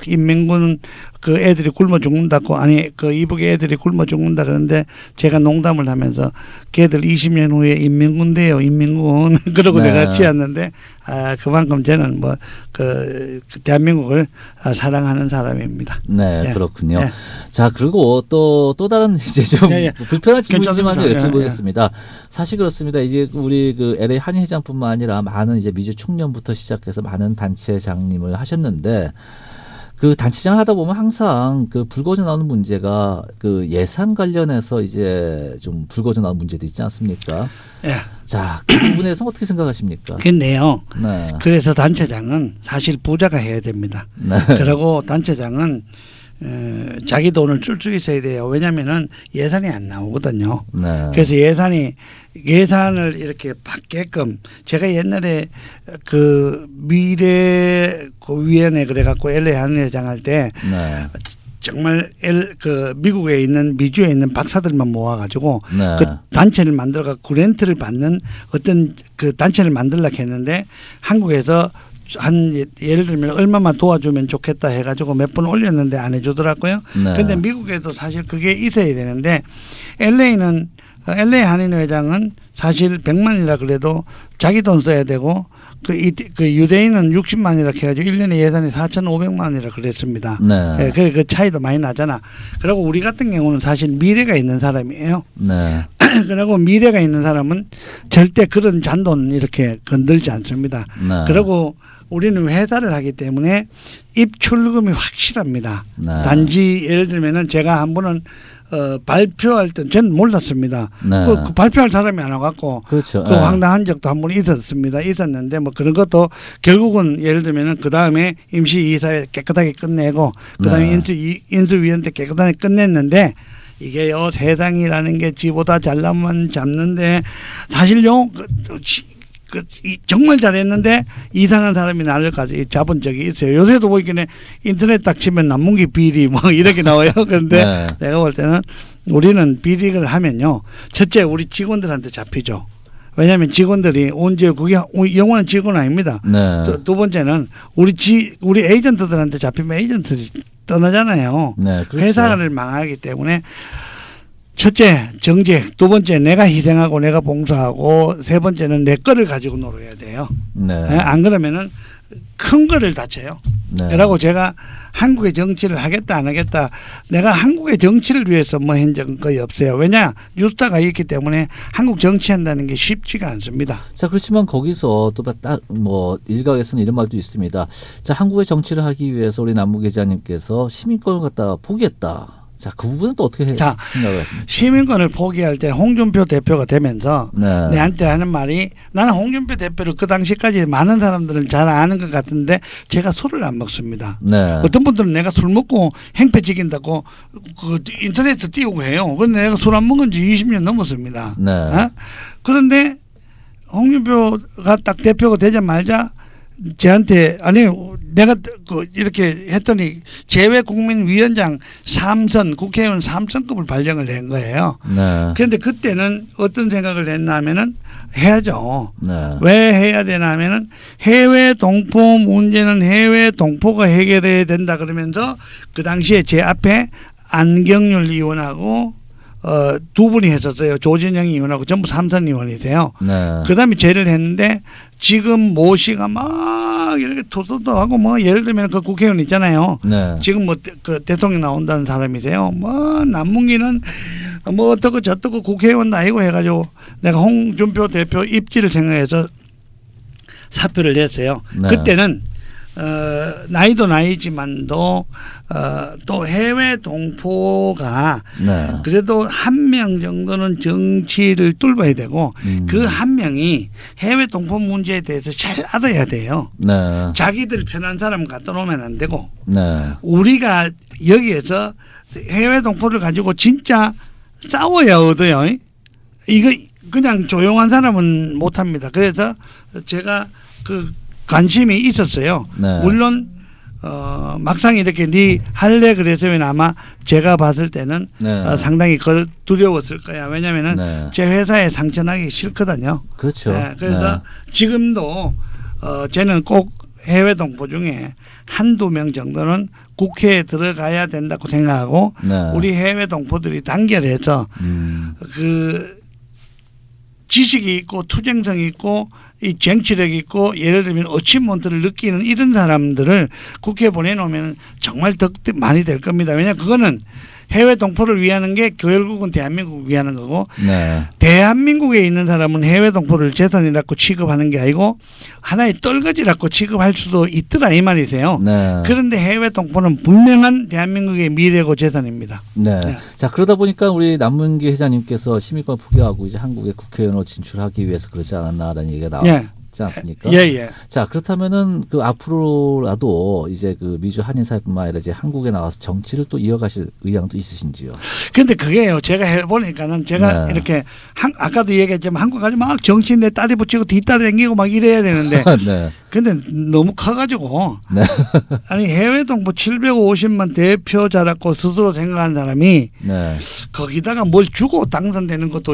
인민군 그 애들이 굶어 죽는다고 아니 그 이북의 애들이 굶어 죽는다 그러는데 제가 농담을 하면서 걔들 20년 후에 인민군 돼요 인민군 그러고 네. 내가 지었는데 그만큼 저는 뭐 그 대한민국을 사랑하는 사람입니다. 네, 예. 그렇군요. 예. 자, 그리고 또 다른 이제 좀 예, 예. 불편한 질문이지만 괜찮습니다. 여쭤보겠습니다. 사실 그렇습니다. 이제 우리 그 LA 한인회장뿐만 아니라 많은 이제 미주 총련부터 시작해서 많은 단체장님을 하셨는데 그 단체장 하다 보면 항상 그 불거져 나오는 문제가 그 예산 관련해서 이제 좀 불거져 나오는 문제도 있지 않습니까? 예. 자, 그 부분에서 어떻게 생각하십니까? 근데요. 네. 그래서 단체장은 사실 부자가 해야 됩니다. 네. 그리고 단체장은 자기 돈을 쓸 수 있어야 돼요. 왜냐하면은 예산이 안 나오거든요. 네. 그래서 예산을 이렇게 받게끔 제가 옛날에 그 미래 그 위원회 그래갖고 LA 한인회장 할 때 네. 정말 미국에 있는 미주에 있는 박사들만 모아가지고 네. 그 단체를 만들어가 그랜트를 받는 어떤 그 단체를 만들려고 했는데 한국에서 한 예를 들면 얼마만 도와주면 좋겠다 해가지고 몇 번 올렸는데 안 해주더라고요. 네. 근데 미국에도 사실 그게 있어야 되는데 LA 한인회장은 사실 100만이라 그래도 자기 돈 써야 되고 그 유대인은 60만이라 해가지고 1년에 예산이 4,500만이라 그랬습니다. 네. 그래 그 차이도 많이 나잖아. 그리고 우리 같은 경우는 사실 미래가 있는 사람이에요. 네. 그리고 미래가 있는 사람은 절대 그런 잔돈 이렇게 건들지 않습니다. 네. 그리고 우리는 회사를 하기 때문에 입출금이 확실합니다. 네. 단지 예를 들면은 제가 한 번은 발표할 때 저는 몰랐습니다. 네. 그 발표할 사람이 안 와갖고 그렇죠. 그 네. 황당한 적도 한 번 있었는데 뭐 그런 것도 결국은 예를 들면은 그 다음에 임시이사회 깨끗하게 끝내고 그 다음에 네. 인수위원회 깨끗하게 끝냈는데 이게요 세상이라는 게 지보다 잘나면 잡는데 사실요 정말 잘했는데 이상한 사람이 나를 잡은 적이 있어요. 요새도 보이기는 인터넷 딱 치면 남문기 비리 뭐 이렇게 나와요. 그런데 네. 내가 볼 때는 우리는 비리를 하면요. 첫째 우리 직원들한테 잡히죠. 왜냐하면 직원들이 언제 그게 영원한 직원 아닙니다. 네. 두 번째는 우리 에이전트들한테 잡히면 에이전트들이 떠나잖아요. 네, 그렇죠. 회사를 망하기 때문에 첫째 정직, 두 번째 내가 희생하고 내가 봉사하고 세 번째는 내 거를 가지고 놀아야 돼요. 네. 안 그러면은 큰 거를 다쳐요. 네. 그러고 제가 한국의 정치를 하겠다 안 하겠다 내가 한국의 정치를 위해서 뭐 한 적은 거의 없어요. 왜냐 뉴스타가 있기 때문에 한국 정치한다는 게 쉽지가 않습니다. 자, 그렇지만 거기서 또 뭐 일각에서는 이런 말도 있습니다. 자, 한국의 정치를 하기 위해서 우리 남무 기자님께서 시민권을 갖다 포기했다. 자, 그 부분은 또 어떻게 생각을 하십니까? 시민권을 포기할 때 홍준표 대표가 되면서 네. 내한테 하는 말이 나는 홍준표 대표를 그 당시까지 많은 사람들은 잘 아는 것 같은데 제가 술을 안 먹습니다. 네. 어떤 분들은 내가 술 먹고 행패 지긴다고 그 인터넷에 띄우고 해요. 그런데 내가 술 안 먹은 지 20년 넘었습니다. 네. 그런데 홍준표가 딱 대표가 되자마자 저한테 아니 내가 이렇게 했더니 재외국민위원장 3선 국회의원 3선급을 발령을 낸 거예요. 네. 그런데 그때는 어떤 생각을 했냐면은 해야죠. 네. 왜 해야 되냐면은 해외 동포 문제는 해외 동포가 해결해야 된다 그러면서 그 당시에 제 앞에 안경률 의원하고 두 분이 했었어요. 조진영 의원하고 전부 3선 의원이세요. 네. 그 다음에 제를 했는데 지금 모 씨가 막 이렇게 토토토하고 뭐 예를 들면 그 국회의원 있잖아요. 네. 지금 뭐 그 대통령 나온다는 사람이세요. 뭐 남문기는 뭐 어떻고 저떻고 국회의원도 아니고 해가지고 내가 홍준표 대표 입지를 생각해서 사표를 냈어요. 네. 그때는 나이도 나이지만도 또 해외 동포가 네. 그래도 한 명 정도는 정치를 뚫어야 되고 그 한 명이 해외 동포 문제에 대해서 잘 알아야 돼요. 네. 자기들 편한 사람 갖다 놓으면 안 되고 네. 우리가 여기에서 해외 동포를 가지고 진짜 싸워야 얻어요. 이거 그냥 조용한 사람은 못합니다. 그래서 제가 그 관심이 있었어요. 네. 물론 막상 이렇게 네 할래 그랬으면 아마 제가 봤을 때는 네. 상당히 두려웠을 거야. 왜냐면은 네. 제 회사에 상처나기 싫거든요. 그렇죠. 네, 그래서 네. 지금도 저는 꼭 해외 동포 중에 한두 명 정도는 국회에 들어가야 된다고 생각하고 네. 우리 해외 동포들이 단결해서 그 지식이 있고 투쟁성이 있고 이 정치력이 있고 예를 들면 어치먼트를 느끼는 이런 사람들을 국회에 보내놓으면 정말 더 많이 될 겁니다. 왜냐하면 그거는 해외 동포를 위하는 게 결국은 대한민국을 위하는 거고 네. 대한민국에 있는 사람은 해외 동포를 재산이라고 취급하는 게 아니고 하나의 떨거지라고 취급할 수도 있더라 이 말이세요. 네. 그런데 해외 동포는 분명한 대한민국의 미래고 재산입니다. 네. 네. 자, 그러다 보니까 우리 남문기 회장님께서 시민권 포기하고 이제 한국에 국회의원으로 진출하기 위해서 그러지 않았나라는 얘기가 나왔지 않습니까? 예. 자, 그렇다면은 그 앞으로라도 이제 그 미주 한인 사회뿐만 아니라 이제 한국에 나와서 정치를 또 이어가실 의향도 있으신지요? 근데 그게요. 제가 해보니까는 제가 네. 이렇게 아까도 얘기했지만 한국 가서 막 정치인 내 딸이 붙이고 뒷딸이 댕기고 막 이래야 되는데 네. 근데 너무 커가지고 네. 아니 해외 동포 750만 대표자라고 스스로 생각하는 사람이 네. 거기다가 뭘 주고 당선되는 것도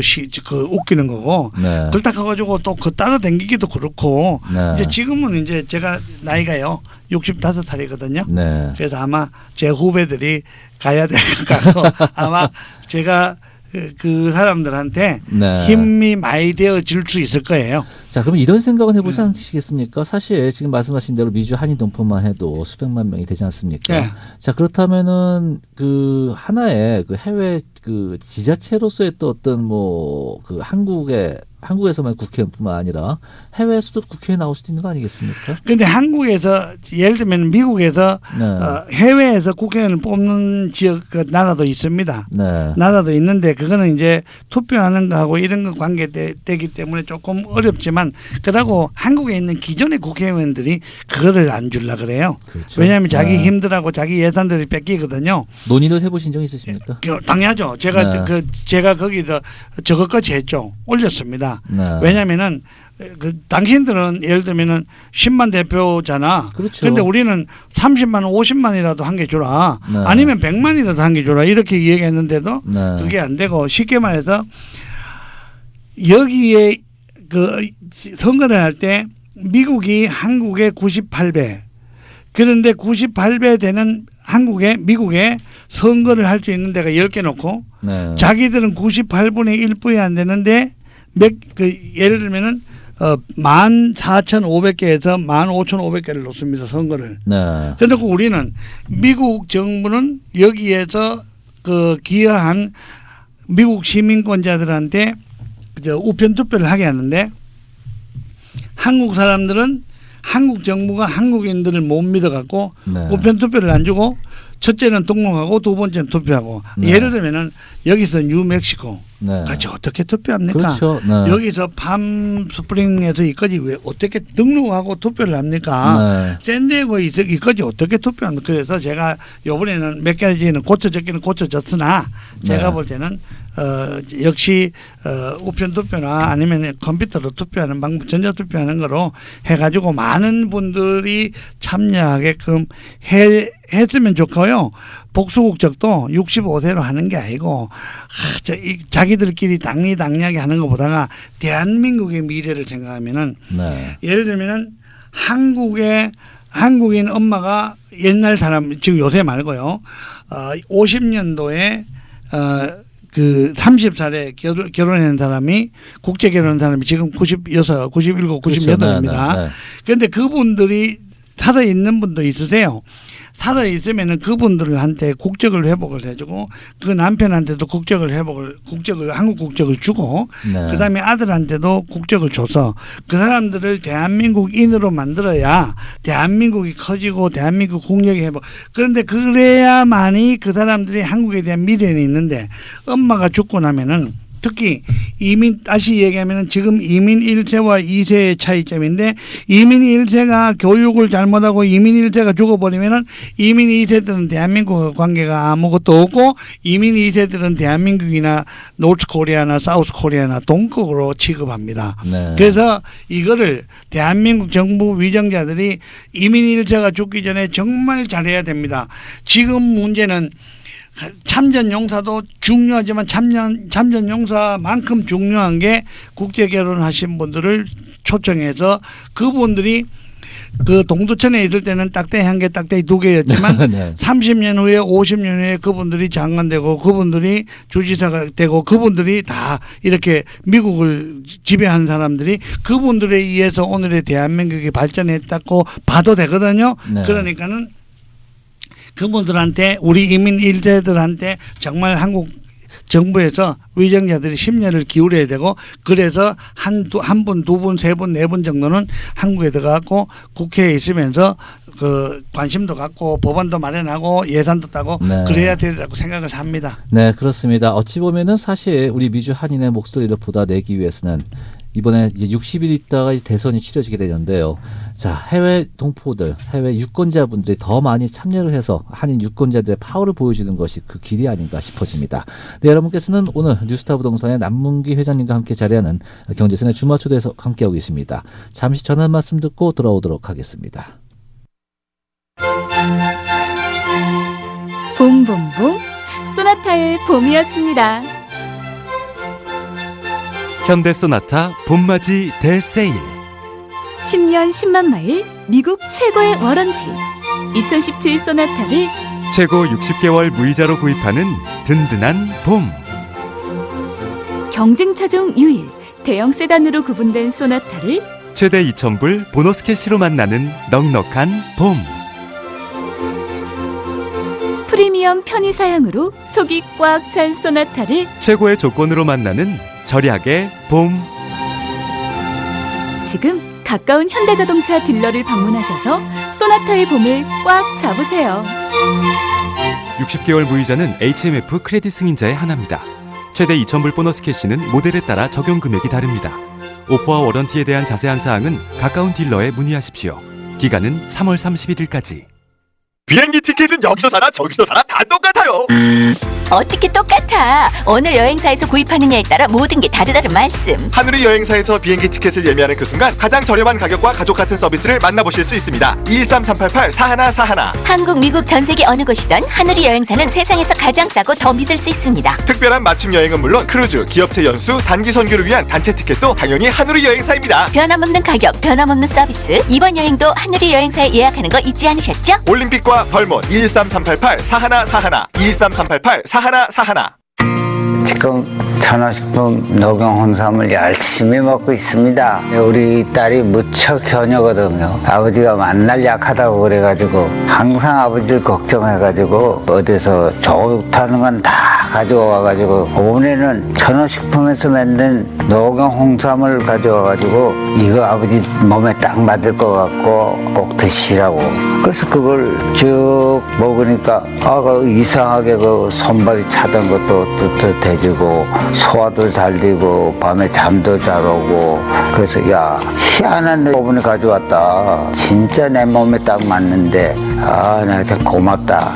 웃기는 거고 네. 그렇다 해가지고 또 그 따라 댕기기도 그렇고 네. 이제 지금은 이제 제가 나이가요 65살이거든요. 네. 그래서 아마 제 후배들이 가야 될 것 같고 아마 제가 그 사람들한테 네. 힘이 많이 되어질 수 있을 거예요. 자, 그럼 이런 생각은 해보지 않으시겠습니까? 사실 지금 말씀하신 대로 미주 한인 동포만 해도 수백만 명이 되지 않습니까? 네. 자, 그렇다면은 그 하나의 그 해외 그 지자체로서의 또 어떤 뭐 그 한국에서만 국회의원뿐만 아니라 해외에서도 국회에 나올 수도 있는 거 아니겠습니까? 근데 한국에서 예를 들면 미국에서 네. 해외에서 국회의원을 뽑는 지역 그 나라도 있습니다. 네. 나라도 있는데 그거는 이제 투표하는 거하고 이런 거 관계되기 때문에 조금 어렵지만 그러고 한국에 있는 기존의 국회의원들이 그거를 안 줄라 그래요. 그렇죠. 왜냐하면 자기 네. 힘들하고 자기 예산들이 뺏기거든요. 논의를 해보신 적 있으십니까? 당연하죠. 제가 네. 제가 거기서 저것까지 했죠. 올렸습니다. 네. 왜냐하면은 당신들은 예를 들면은 10만 대표잖아. 그렇죠. 그런데 우리는 30만, 50만이라도 한 개 주라. 네. 아니면 100만이라도 한 개 주라. 이렇게 얘기했는데도 네. 그게 안 되고 쉽게 말해서 여기에 그 선거를 할 때 미국이 한국의 98배. 그런데 98배 되는 미국에 선거를 할 수 있는 데가 10개 놓고 네. 자기들은 98분의 1분이 안 되는데 예를 들면은 14,500개에서 15,500개를 놓습니다. 선거를. 네. 그런데 우리는 미국 정부는 여기에서 그 기여한 미국 시민권자들한테 우편 투표를 하게 하는데 한국 사람들은 한국 정부가 한국인들을 못 믿어갖고 네. 우편 투표를 안 주고 첫째는 등록하고 두 번째는 투표하고 네. 예를 들면은 여기서 뉴멕시코 네. 같이 어떻게 투표합니까? 그렇죠. 네. 여기서 팜스프링에서 이까지 왜 어떻게 등록하고 투표를 합니까? 네. 샌디에고 이까지 어떻게 투표합니까? 그래서 제가 이번에는 몇 가지는 고쳐졌기는 고쳐졌으나 제가 네. 볼 때는 역시 우편 투표나 아니면 컴퓨터로 투표하는 방법, 전자 투표하는 거로 해가지고 많은 분들이 참여하게끔 했으면 좋고요. 복수국적도 65세로 하는 게 아니고 자기들끼리 당리당략이 하는 것보다가 대한민국의 미래를 생각하면은 네. 예를 들면은 한국인 엄마가 옛날 사람 지금 요새 말고요. 50년도에 그 30살에 결혼한 사람이 국제 결혼한 사람이 지금 96, 97, 98입니다. 그렇죠. 네. 그런데 그분들이 살아 있는 분도 있으세요. 살아 있으면은 그분들한테 국적을 회복을 해주고 그 남편한테도 한국 국적을 주고 네. 그다음에 아들한테도 국적을 줘서 그 사람들을 대한민국인으로 만들어야 대한민국이 커지고 대한민국 국력이 회복. 그런데 그래야만이 그 사람들이 한국에 대한 미래는 있는데 엄마가 죽고 나면은 특히 이민 다시 얘기하면 지금 이민 1세와 2세의 차이점인데 이민 1세가 교육을 잘못하고 이민 1세가 죽어버리면은 이민 2세들은 대한민국과 관계가 아무것도 없고 이민 2세들은 대한민국이나 노스 코리아나 사우스 코리아나 동국으로 취급합니다. 네. 그래서 이거를 대한민국 정부 위정자들이 이민 1세가 죽기 전에 정말 잘해야 됩니다. 지금 문제는 참전 용사도 중요하지만 참전 용사만큼 중요한 게 국제 결혼하신 분들을 초청해서 그분들이 그 동두천에 있을 때는 딱대기 한 개, 딱대기 두 개였지만 네. 30년 후에 50년 후에 그분들이 장관 되고 그분들이 주지사가 되고 그분들이 다 이렇게 미국을 지배하는 사람들이 그분들에 의해서 오늘의 대한민국이 발전했다고 봐도 되거든요. 네. 그러니까는 그분들한테 우리 이민 1세들한테 정말 한국 정부에서 위정자들이 심려를 기울여야 되고 그래서 한 분, 두 분, 세 분, 네 분 정도는 한국에 들어가고 국회에 있으면서 그 관심도 갖고 법안도 마련하고 예산도 따고 네. 그래야 되리라고 생각을 합니다. 네, 그렇습니다. 어찌 보면은 사실 우리 미주 한인의 목소리를 보다내기 위해서는 이번에 이제 60일 있다가 대선이 치러지게 되는데요. 자, 해외 동포들, 해외 유권자분들이 더 많이 참여를 해서 한인 유권자들의 파워를 보여주는 것이 그 길이 아닌가 싶어집니다. 네, 여러분께서는 오늘 뉴스타 부동산의 남문기 회장님과 함께 자리하는 경제선의 주말 초대에서 함께하고 있습니다. 잠시 전화 말씀 듣고 돌아오도록 하겠습니다. 봄봄봄 소나타의 봄이었습니다. 현대소나타 봄맞이 대세일 10년 10만 마일 미국 최고의 워런티 2017 소나타를 최고 60개월 무이자로 구입하는 든든한 봄. 경쟁 차종 유일 대형 세단으로 구분된 소나타를 최대 2,000불 보너스 캐시로 만나는 넉넉한 봄. 프리미엄 편의 사양으로 속이 꽉 찬 소나타를 최고의 조건으로 만나는 절약의 봄. 지금 가까운 현대자동차 딜러를 방문하셔서 소나타의 봄을 꽉 잡으세요. 60개월 무이자는 HMF 크레딧 승인자의 하나입니다. 최대 2,000불 보너스 캐시는 모델에 따라 적용 금액이 다릅니다. 오퍼와 워런티에 대한 자세한 사항은 가까운 딜러에 문의하십시오. 기간은 3월 31일까지. 비행기 티켓은 여기서 사나 저기서 사나 다 똑같아요. 어떻게 똑같아? 어느 여행사에서 구입하느냐에 따라 모든 게 다르다는 말씀. 하늘이 여행사에서 비행기 티켓을 예매하는 그 순간 가장 저렴한 가격과 가족 같은 서비스를 만나보실 수 있습니다. 213-388-4141 한국, 미국, 전 세계 어느 곳이든 하늘이 여행사는 세상에서 가장 싸고 더 믿을 수 있습니다. 특별한 맞춤 여행은 물론 크루즈, 기업체 연수, 단기 선교를 위한 단체 티켓도 당연히 하늘이 여행사입니다. 변함없는 가격, 변함없는 서비스. 이번 여행도 하늘이 여행사에 예약하는 거 잊지 않으셨죠? 올림픽과 벌몬 213-388-4141 213-388-4141 지금 천호식품 녹용 홍삼을 열심히 먹고 있습니다. 우리 딸이 무척 효녀거든요. 아버지가 만날 약하다고 그래가지고 항상 아버지를 걱정해가지고 어디서 좋다는 건 다 가져와가지고 이번에는 천호식품에서 만든 녹용 홍삼을 가져와가지고 이거 아버지 몸에 딱 맞을 것 같고 꼭 드시라고. 그래서 그걸 쭉 먹으니까 이상하게 그 손발이 차던 것도 뜨뜻해지고 소화도 잘 되고 밤에 잠도 잘 오고. 그래서 야, 희한한 오븐을 가져왔다. 진짜 내 몸에 딱 맞는데 나한테 고맙다.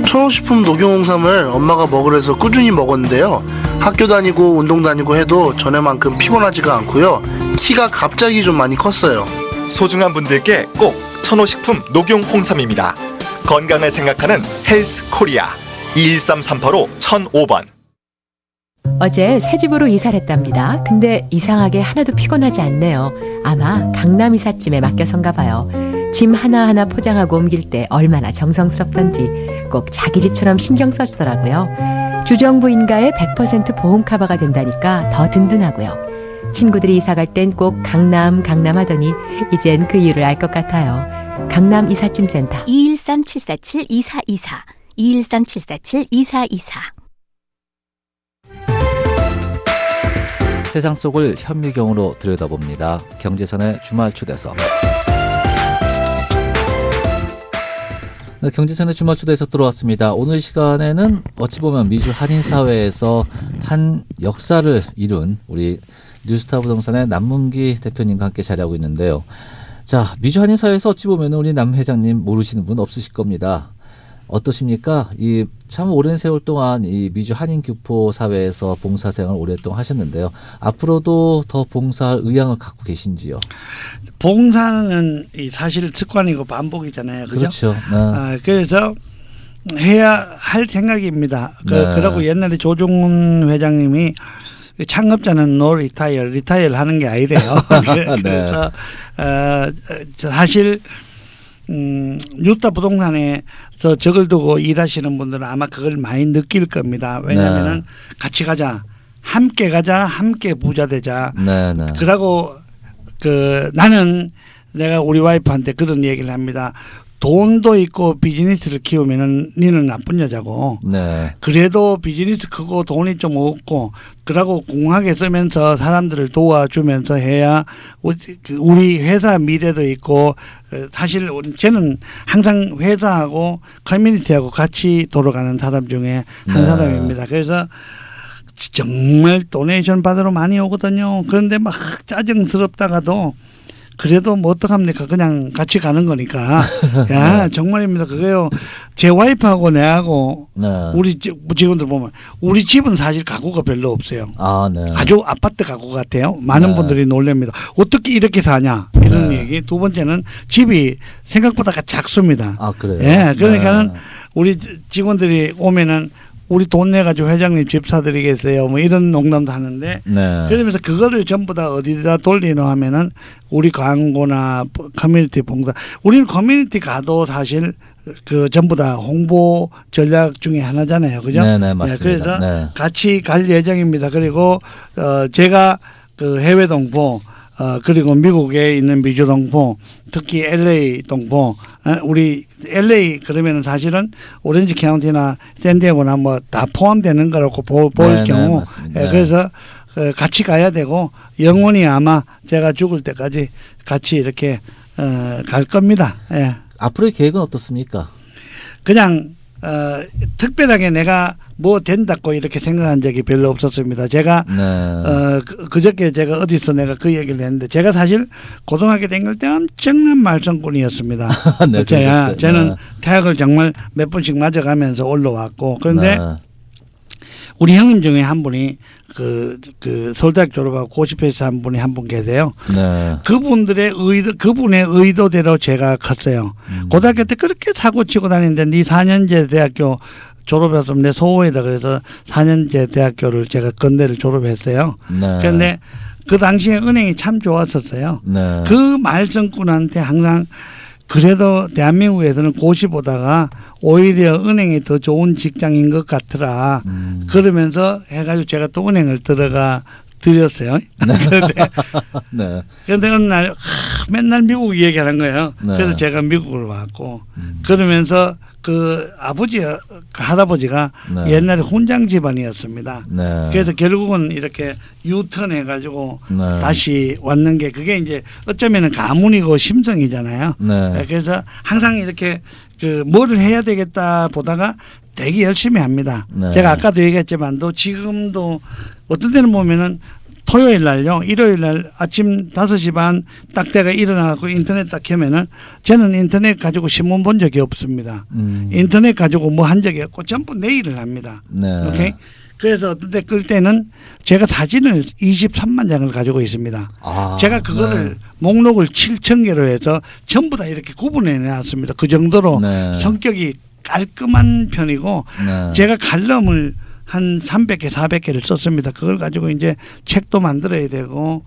천호식품 녹용홍삼을 엄마가 먹으래서 꾸준히 먹었는데요. 학교 다니고 운동 다니고 해도 전에만큼 피곤하지가 않고요. 키가 갑자기 좀 많이 컸어요. 소중한 분들께 꼭 천호식품 녹용 홍삼입니다. 건강을 생각하는 헬스 코리아 213-385-1005번. 어제 새 집으로 이사를 했답니다. 근데 이상하게 하나도 피곤하지 않네요. 아마 강남 이삿짐에 맡겨선가 봐요. 짐 하나하나 포장하고 옮길 때 얼마나 정성스럽던지 꼭 자기 집처럼 신경 써주더라고요. 주정부인가에 100% 보험 커버가 된다니까 더 든든하고요. 친구들이 이사 갈 땐 꼭 강남 하더니 이젠 그 이유를 알 것 같아요. 강남 이삿짐 센터 213-747-2424 213-747-2424 세상 속을 현미경으로 들여다봅니다. 경제선의 주말 초대석. 네, 경제선의 주말 초대에서 들어왔습니다. 오늘 시간에는 어찌 보면 미주 한인 사회에서 한 역사를 이룬 우리 뉴스타 부동산의 남문기 대표님과 함께 자리하고 있는데요. 자, 미주 한인 사회에서 어찌 보면 우리 남 회장님 모르시는 분 없으실 겁니다. 어떠십니까? 이 참 오랜 세월 동안 이 미주 한인 교포 사회에서 봉사생활을 오랫동안 하셨는데요. 앞으로도 더 봉사할 의향을 갖고 계신지요? 봉사는 사실 습관이고 반복이잖아요. 그죠? 그렇죠. 네. 그래서 해야 할 생각입니다. 네. 그러고 옛날에 조중훈 회장님이 창업자는 no retire, retire 하는 게 아니래요. 그래서 사실 뉴스타 부동산에서 적을 두고 일하시는 분들은 아마 그걸 많이 느낄 겁니다. 왜냐하면은 같이 가자, 함께 가자, 함께 부자 되자. 그러고 나는 내가 우리 와이프한테 그런 얘기를 합니다. 돈도 있고 비즈니스를 키우면은 니는 나쁜 여자고. 그래도 비즈니스 크고 돈이 좀 없고 그러고 공하게 쓰면서 사람들을 도와주면서 해야 우리 회사 미래도 있고 사실 저는 항상 회사하고 커뮤니티하고 같이 돌아가는 사람 중에 한 사람입니다. 그래서 정말 도네이션 받으러 많이 오거든요. 그런데 막 짜증스럽다가도 그래도 뭐 어떡합니까? 그냥 같이 가는 거니까. 야, 정말입니다. 그게요. 제 와이프하고 내하고 우리 직원들 보면 우리 집은 사실 가구가 별로 없어요. 아주 아파트 가구 같아요. 많은 분들이 놀랍니다. 어떻게 이렇게 사냐? 이런 얘기. 두 번째는 집이 생각보다 작습니다. 그래요? 예, 그러니까는 우리 직원들이 오면은 우리 돈 내가지고 회장님 집 사드리겠어요. 뭐 이런 농담도 하는데 그러면서 그거를 전부 다 어디다 돌리노 하면은 우리 광고나 커뮤니티 봉사. 우리는 커뮤니티 가도 사실 전부 다 홍보 전략 중에 하나잖아요. 그죠? 네, 맞습니다. 그래서 같이 갈 예정입니다. 그리고 제가 해외 동포 그리고 미국에 있는 미주 동포, 특히 LA 동포, 우리 LA 그러면은 사실은 오렌지 카운티나 샌디에고나 뭐 다 포함되는 거라고 볼 경우, 그래서 같이 가야 되고 영원히 아마 제가 죽을 때까지 같이 이렇게 갈 겁니다. 예. 앞으로의 계획은 어떻습니까? 그냥 특별하게 내가 뭐 된다고 이렇게 생각한 적이 별로 없었습니다. 제가 그저께 제가 어디서 내가 그 얘기를 했는데 제가 사실 고등학교 다닐 때 엄청난 말썽꾼이었습니다. 저는 대학을 정말 몇 번씩 맞아가면서 올라왔고 그런데 우리 형님 중에 한 분이 서울대학 졸업하고 고시패스 한 분이 한 분 계세요. 그분의 의도대로 제가 컸어요. 고등학교 때 그렇게 사고 치고 다니는데 네 4년제 대학교 졸업했으면 내 소호이다 그래서 4년제 대학교를 제가 건대를 졸업했어요. 그런데 그 당시에 은행이 참 좋았었어요. 그 말썽꾼한테 항상 그래도 대한민국에서는 고시 보다가 오히려 은행이 더 좋은 직장인 것 같더라. 그러면서 해가지고 제가 또 은행을 들어가 드렸어요. 그런데 어느 날 맨날 미국 얘기하는 거예요. 그래서 제가 미국을 왔고 그러면서 할아버지가 옛날에 훈장 집안이었습니다. 그래서 결국은 이렇게 유턴 해가지고 다시 왔는 게 그게 이제 어쩌면은 가문이고 심성이잖아요. 그래서 항상 이렇게 뭐를 해야 되겠다 보다가 되게 열심히 합니다. 제가 아까도 얘기했지만도 지금도 어떤 때는 보면은 토요일 날요, 일요일 날 아침 5시 반 딱 내가 일어나고 인터넷 딱 켜면은 저는 인터넷 가지고 신문 본 적이 없습니다. 인터넷 가지고 뭐 한 적이 없고 전부 내일을 합니다. 오케이? 그래서 어떤 때 끌 때는 제가 사진을 23만 장을 가지고 있습니다. 제가 그거를 목록을 7,000개로 해서 전부 다 이렇게 구분해 놨습니다. 그 정도로 성격이 깔끔한 편이고 제가 칼럼을 한 300개, 400개를 썼습니다. 그걸 가지고 이제 책도 만들어야 되고,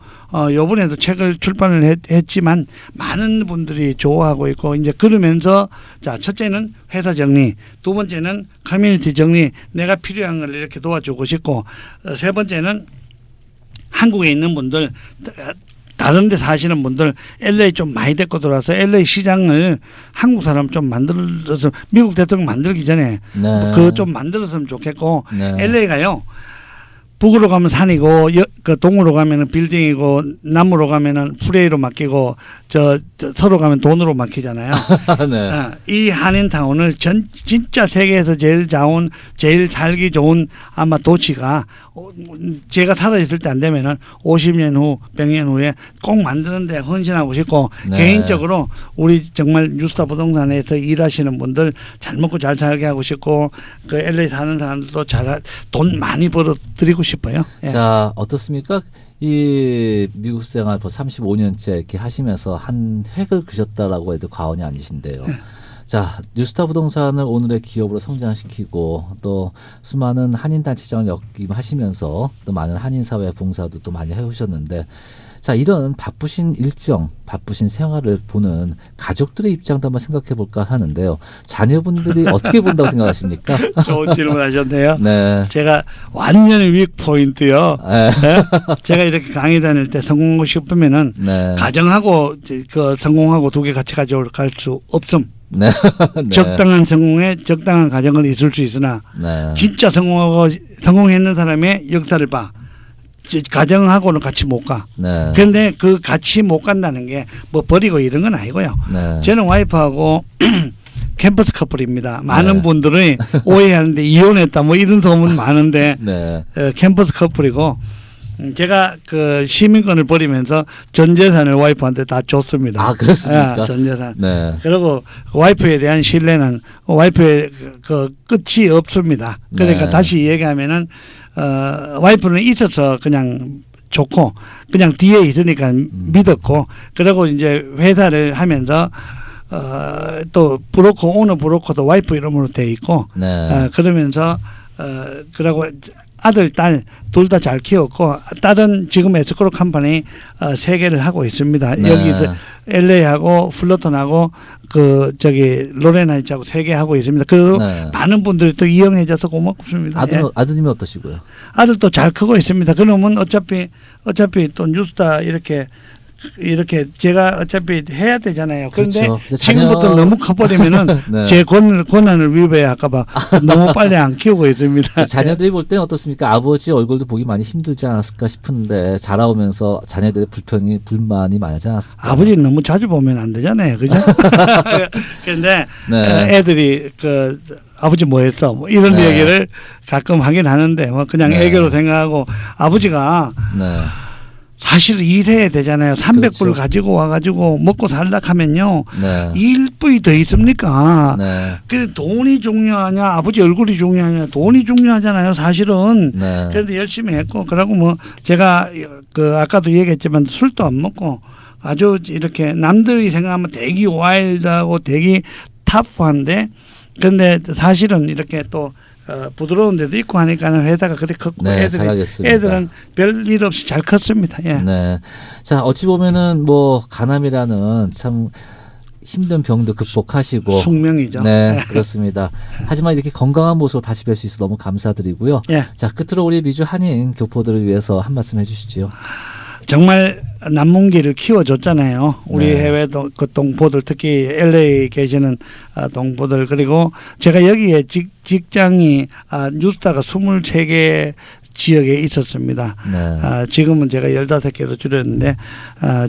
요번에도 책을 출판을 했지만 많은 분들이 좋아하고 있고, 이제 그러면서, 자, 첫째는 회사 정리, 두 번째는 커뮤니티 정리, 내가 필요한 걸 이렇게 도와주고 싶고, 세 번째는 한국에 있는 분들, 다른 데 사시는 분들 LA 좀 많이 데리고 들어와서 LA 시장을 한국 사람 좀 만들어서 미국 대통령 만들기 전에 그거 좀 만들었으면 좋겠고 LA가요 북으로 가면 산이고 그 동으로 가면은 빌딩이고 남으로 가면은 프레이로 맡기고 저 서로 가면 돈으로 맡기잖아요. 네. 이 한인타운을 진짜 세계에서 제일 살기 좋은 아마 도시가 제가 살아있을 때 안 되면은 50년 후 100년 후에 꼭 만드는데 헌신하고 싶고 네. 개인적으로 우리 정말 뉴스타 부동산에서 일하시는 분들 잘 먹고 잘 살게 하고 싶고 그 LA 사는 사람들도 돈 많이 벌어드리고 싶어요. 예. 자, 어떻습니까? 이 미국 생활 벌써 35년째 이렇게 하시면서 한 획을 그셨다라고 해도 과언이 아니신데요. 네. 자, 뉴스타 부동산을 오늘의 기업으로 성장시키고 또 수많은 한인 단체장을 역임하시면서 또 많은 한인 사회 봉사도 또 많이 해오셨는데, 자, 이런 바쁘신 일정, 바쁘신 생활을 보는 가족들의 입장도 한번 생각해 볼까 하는데요. 자녀분들이 어떻게 본다고 생각하십니까? 좋은 질문 하셨네요. 네. 제가 완전히 윅 포인트요. 네. 네? 제가 이렇게 강의 다닐 때 성공하고 싶으면은 네. 가정하고 그 성공하고 두 개 같이 가져갈 수 없음. 네. 네. 적당한 성공에 적당한 가정을 있을 수 있으나 네. 진짜 성공했는 사람의 역사를 봐. 가정하고는 같이 못 가. 네. 그런데 그 같이 못 간다는 게 뭐 버리고 이런 건 아니고요. 네. 저는 와이프하고 캠퍼스 커플입니다. 많은 네. 분들이 오해하는데 이혼했다 뭐 이런 소문 많은데 네. 캠퍼스 커플이고 제가 그 시민권을 버리면서 전 재산을 와이프한테 다 줬습니다. 아, 그렇습니까? 전 재산. 네. 그리고 와이프에 대한 신뢰는 와이프의 그 끝이 없습니다. 그러니까 네. 다시 얘기하면은 와이프는 있어서 그냥 좋고 그냥 뒤에 있으니까 믿었고 그리고 이제 회사를 하면서 또 오너 브로커도 와이프 이름으로 돼 있고 네. 그러면서 그러고 아들, 딸 둘 다 잘 키웠고 딸은 지금 에스코로 컴퍼니 3개를 하고 있습니다. 네. 여기서 LA하고 플러턴하고 그 저기 로렌하이츠하고 3개 하고 있습니다. 그리고 네. 많은 분들이 또 이용해줘서 고맙습니다. 아드님이 어떠시고요? 아들도 잘 크고 있습니다. 그러면 어차피 또 뉴스타 이렇게 제가 어차피 해야 되잖아요. 그런데 그렇죠. 지금부터 너무 커버리면은 네. 제 권한을 위배할까봐 너무 빨리 안 키우고 있습니다. 자녀들이 볼 때는 어떻습니까? 아버지 얼굴도 보기 많이 힘들지 않았을까 싶은데 자라오면서 자녀들의 불만이 많지 않았을까? 아버지는 너무 자주 보면 안 되잖아요. 그죠? 그런데 네. 애들이 그 아버지 뭐 했어? 뭐 이런 네. 얘기를 가끔 하긴 하는데 뭐 그냥 네. 애교로 생각하고 아버지가 네. 사실 일해야 되잖아요. 300불 그렇죠. 가지고 와가지고 먹고 살라 하면요. 네. 일뿐이 더 있습니까? 네. 그래서 돈이 중요하냐, 아버지 얼굴이 중요하냐, 돈이 중요하잖아요. 사실은. 네. 그래도 열심히 했고, 그러고 뭐 제가 그 아까도 얘기했지만 술도 안 먹고 아주 이렇게 남들이 생각하면 되게 와일드하고 되게 타프한데, 근데 사실은 이렇게 또 부드러운 데도 있고 하니까 회사가 그렇게 컸고 네, 잘하겠습니다. 애들은 별일 없이 잘 컸습니다. 예. 네. 자, 어찌 보면은 뭐 간암이라는 참 힘든 병도 극복하시고 숙명이죠. 네, 그렇습니다. 하지만 이렇게 건강한 모습으로 다시 뵐 수 있어 너무 감사드리고요. 예. 자, 끝으로 우리 미주 한인 교포들을 위해서 한 말씀 해주시죠. 정말 남문기를 키워줬잖아요. 우리 네. 해외 그 동포들 특히 LA 계시는 동포들 그리고 제가 여기에 직장이 뉴스타가 23개 지역에 있었습니다. 네. 지금은 제가 15개로 줄였는데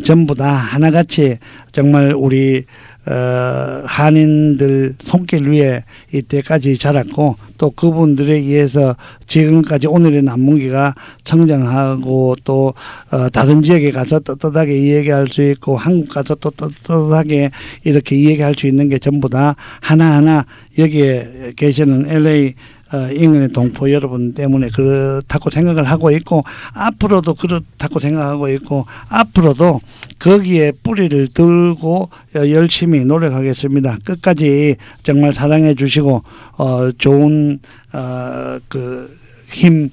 전부 다 하나같이 정말 우리 한인들 손길 위에 이때까지 자랐고 또 그분들에 의해서 지금까지 오늘의 남문기가 성장하고 또 다른 지역에 가서 떳떳하게 이야기할 수 있고 한국 가서 또 떳떳하게 이렇게 이야기할 수 있는 게 전부 다 하나하나 여기에 계시는 LA 잉글랜드 동포 여러분 때문에 그렇다고 생각을 하고 있고 앞으로도 그렇다고 생각하고 있고 앞으로도 거기에 뿌리를 들고 열심히 노력하겠습니다. 끝까지 정말 사랑해 주시고 좋은 그 힘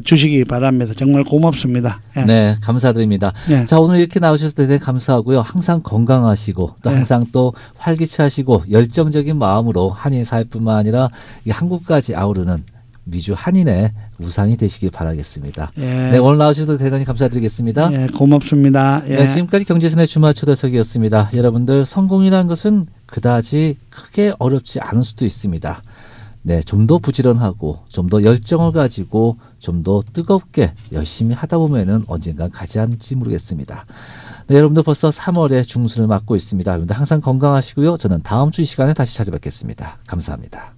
주시기 바랍니다. 정말 고맙습니다. 예. 네, 감사드립니다. 네. 자, 오늘 이렇게 나오셔서 대단히 감사하고요. 항상 건강하시고 또 네. 항상 또 활기차시고 열정적인 마음으로 한인 사회뿐만 아니라 이 한국까지 아우르는 미주 한인의 우상이 되시길 바라겠습니다. 예. 네, 오늘 나오셔서 대단히 감사드리겠습니다. 예, 고맙습니다. 예. 네, 지금까지 경제선의 주말 초대석이었습니다. 여러분들 성공이라는 것은 그다지 크게 어렵지 않을 수도 있습니다. 네, 좀 더 부지런하고 좀 더 열정을 가지고 좀 더 뜨겁게 열심히 하다 보면은 언젠간 가지 않을지 모르겠습니다. 네, 여러분들 벌써 3월의 중순을 맞고 있습니다. 여러분들 항상 건강하시고요. 저는 다음 주 이 시간에 다시 찾아뵙겠습니다. 감사합니다.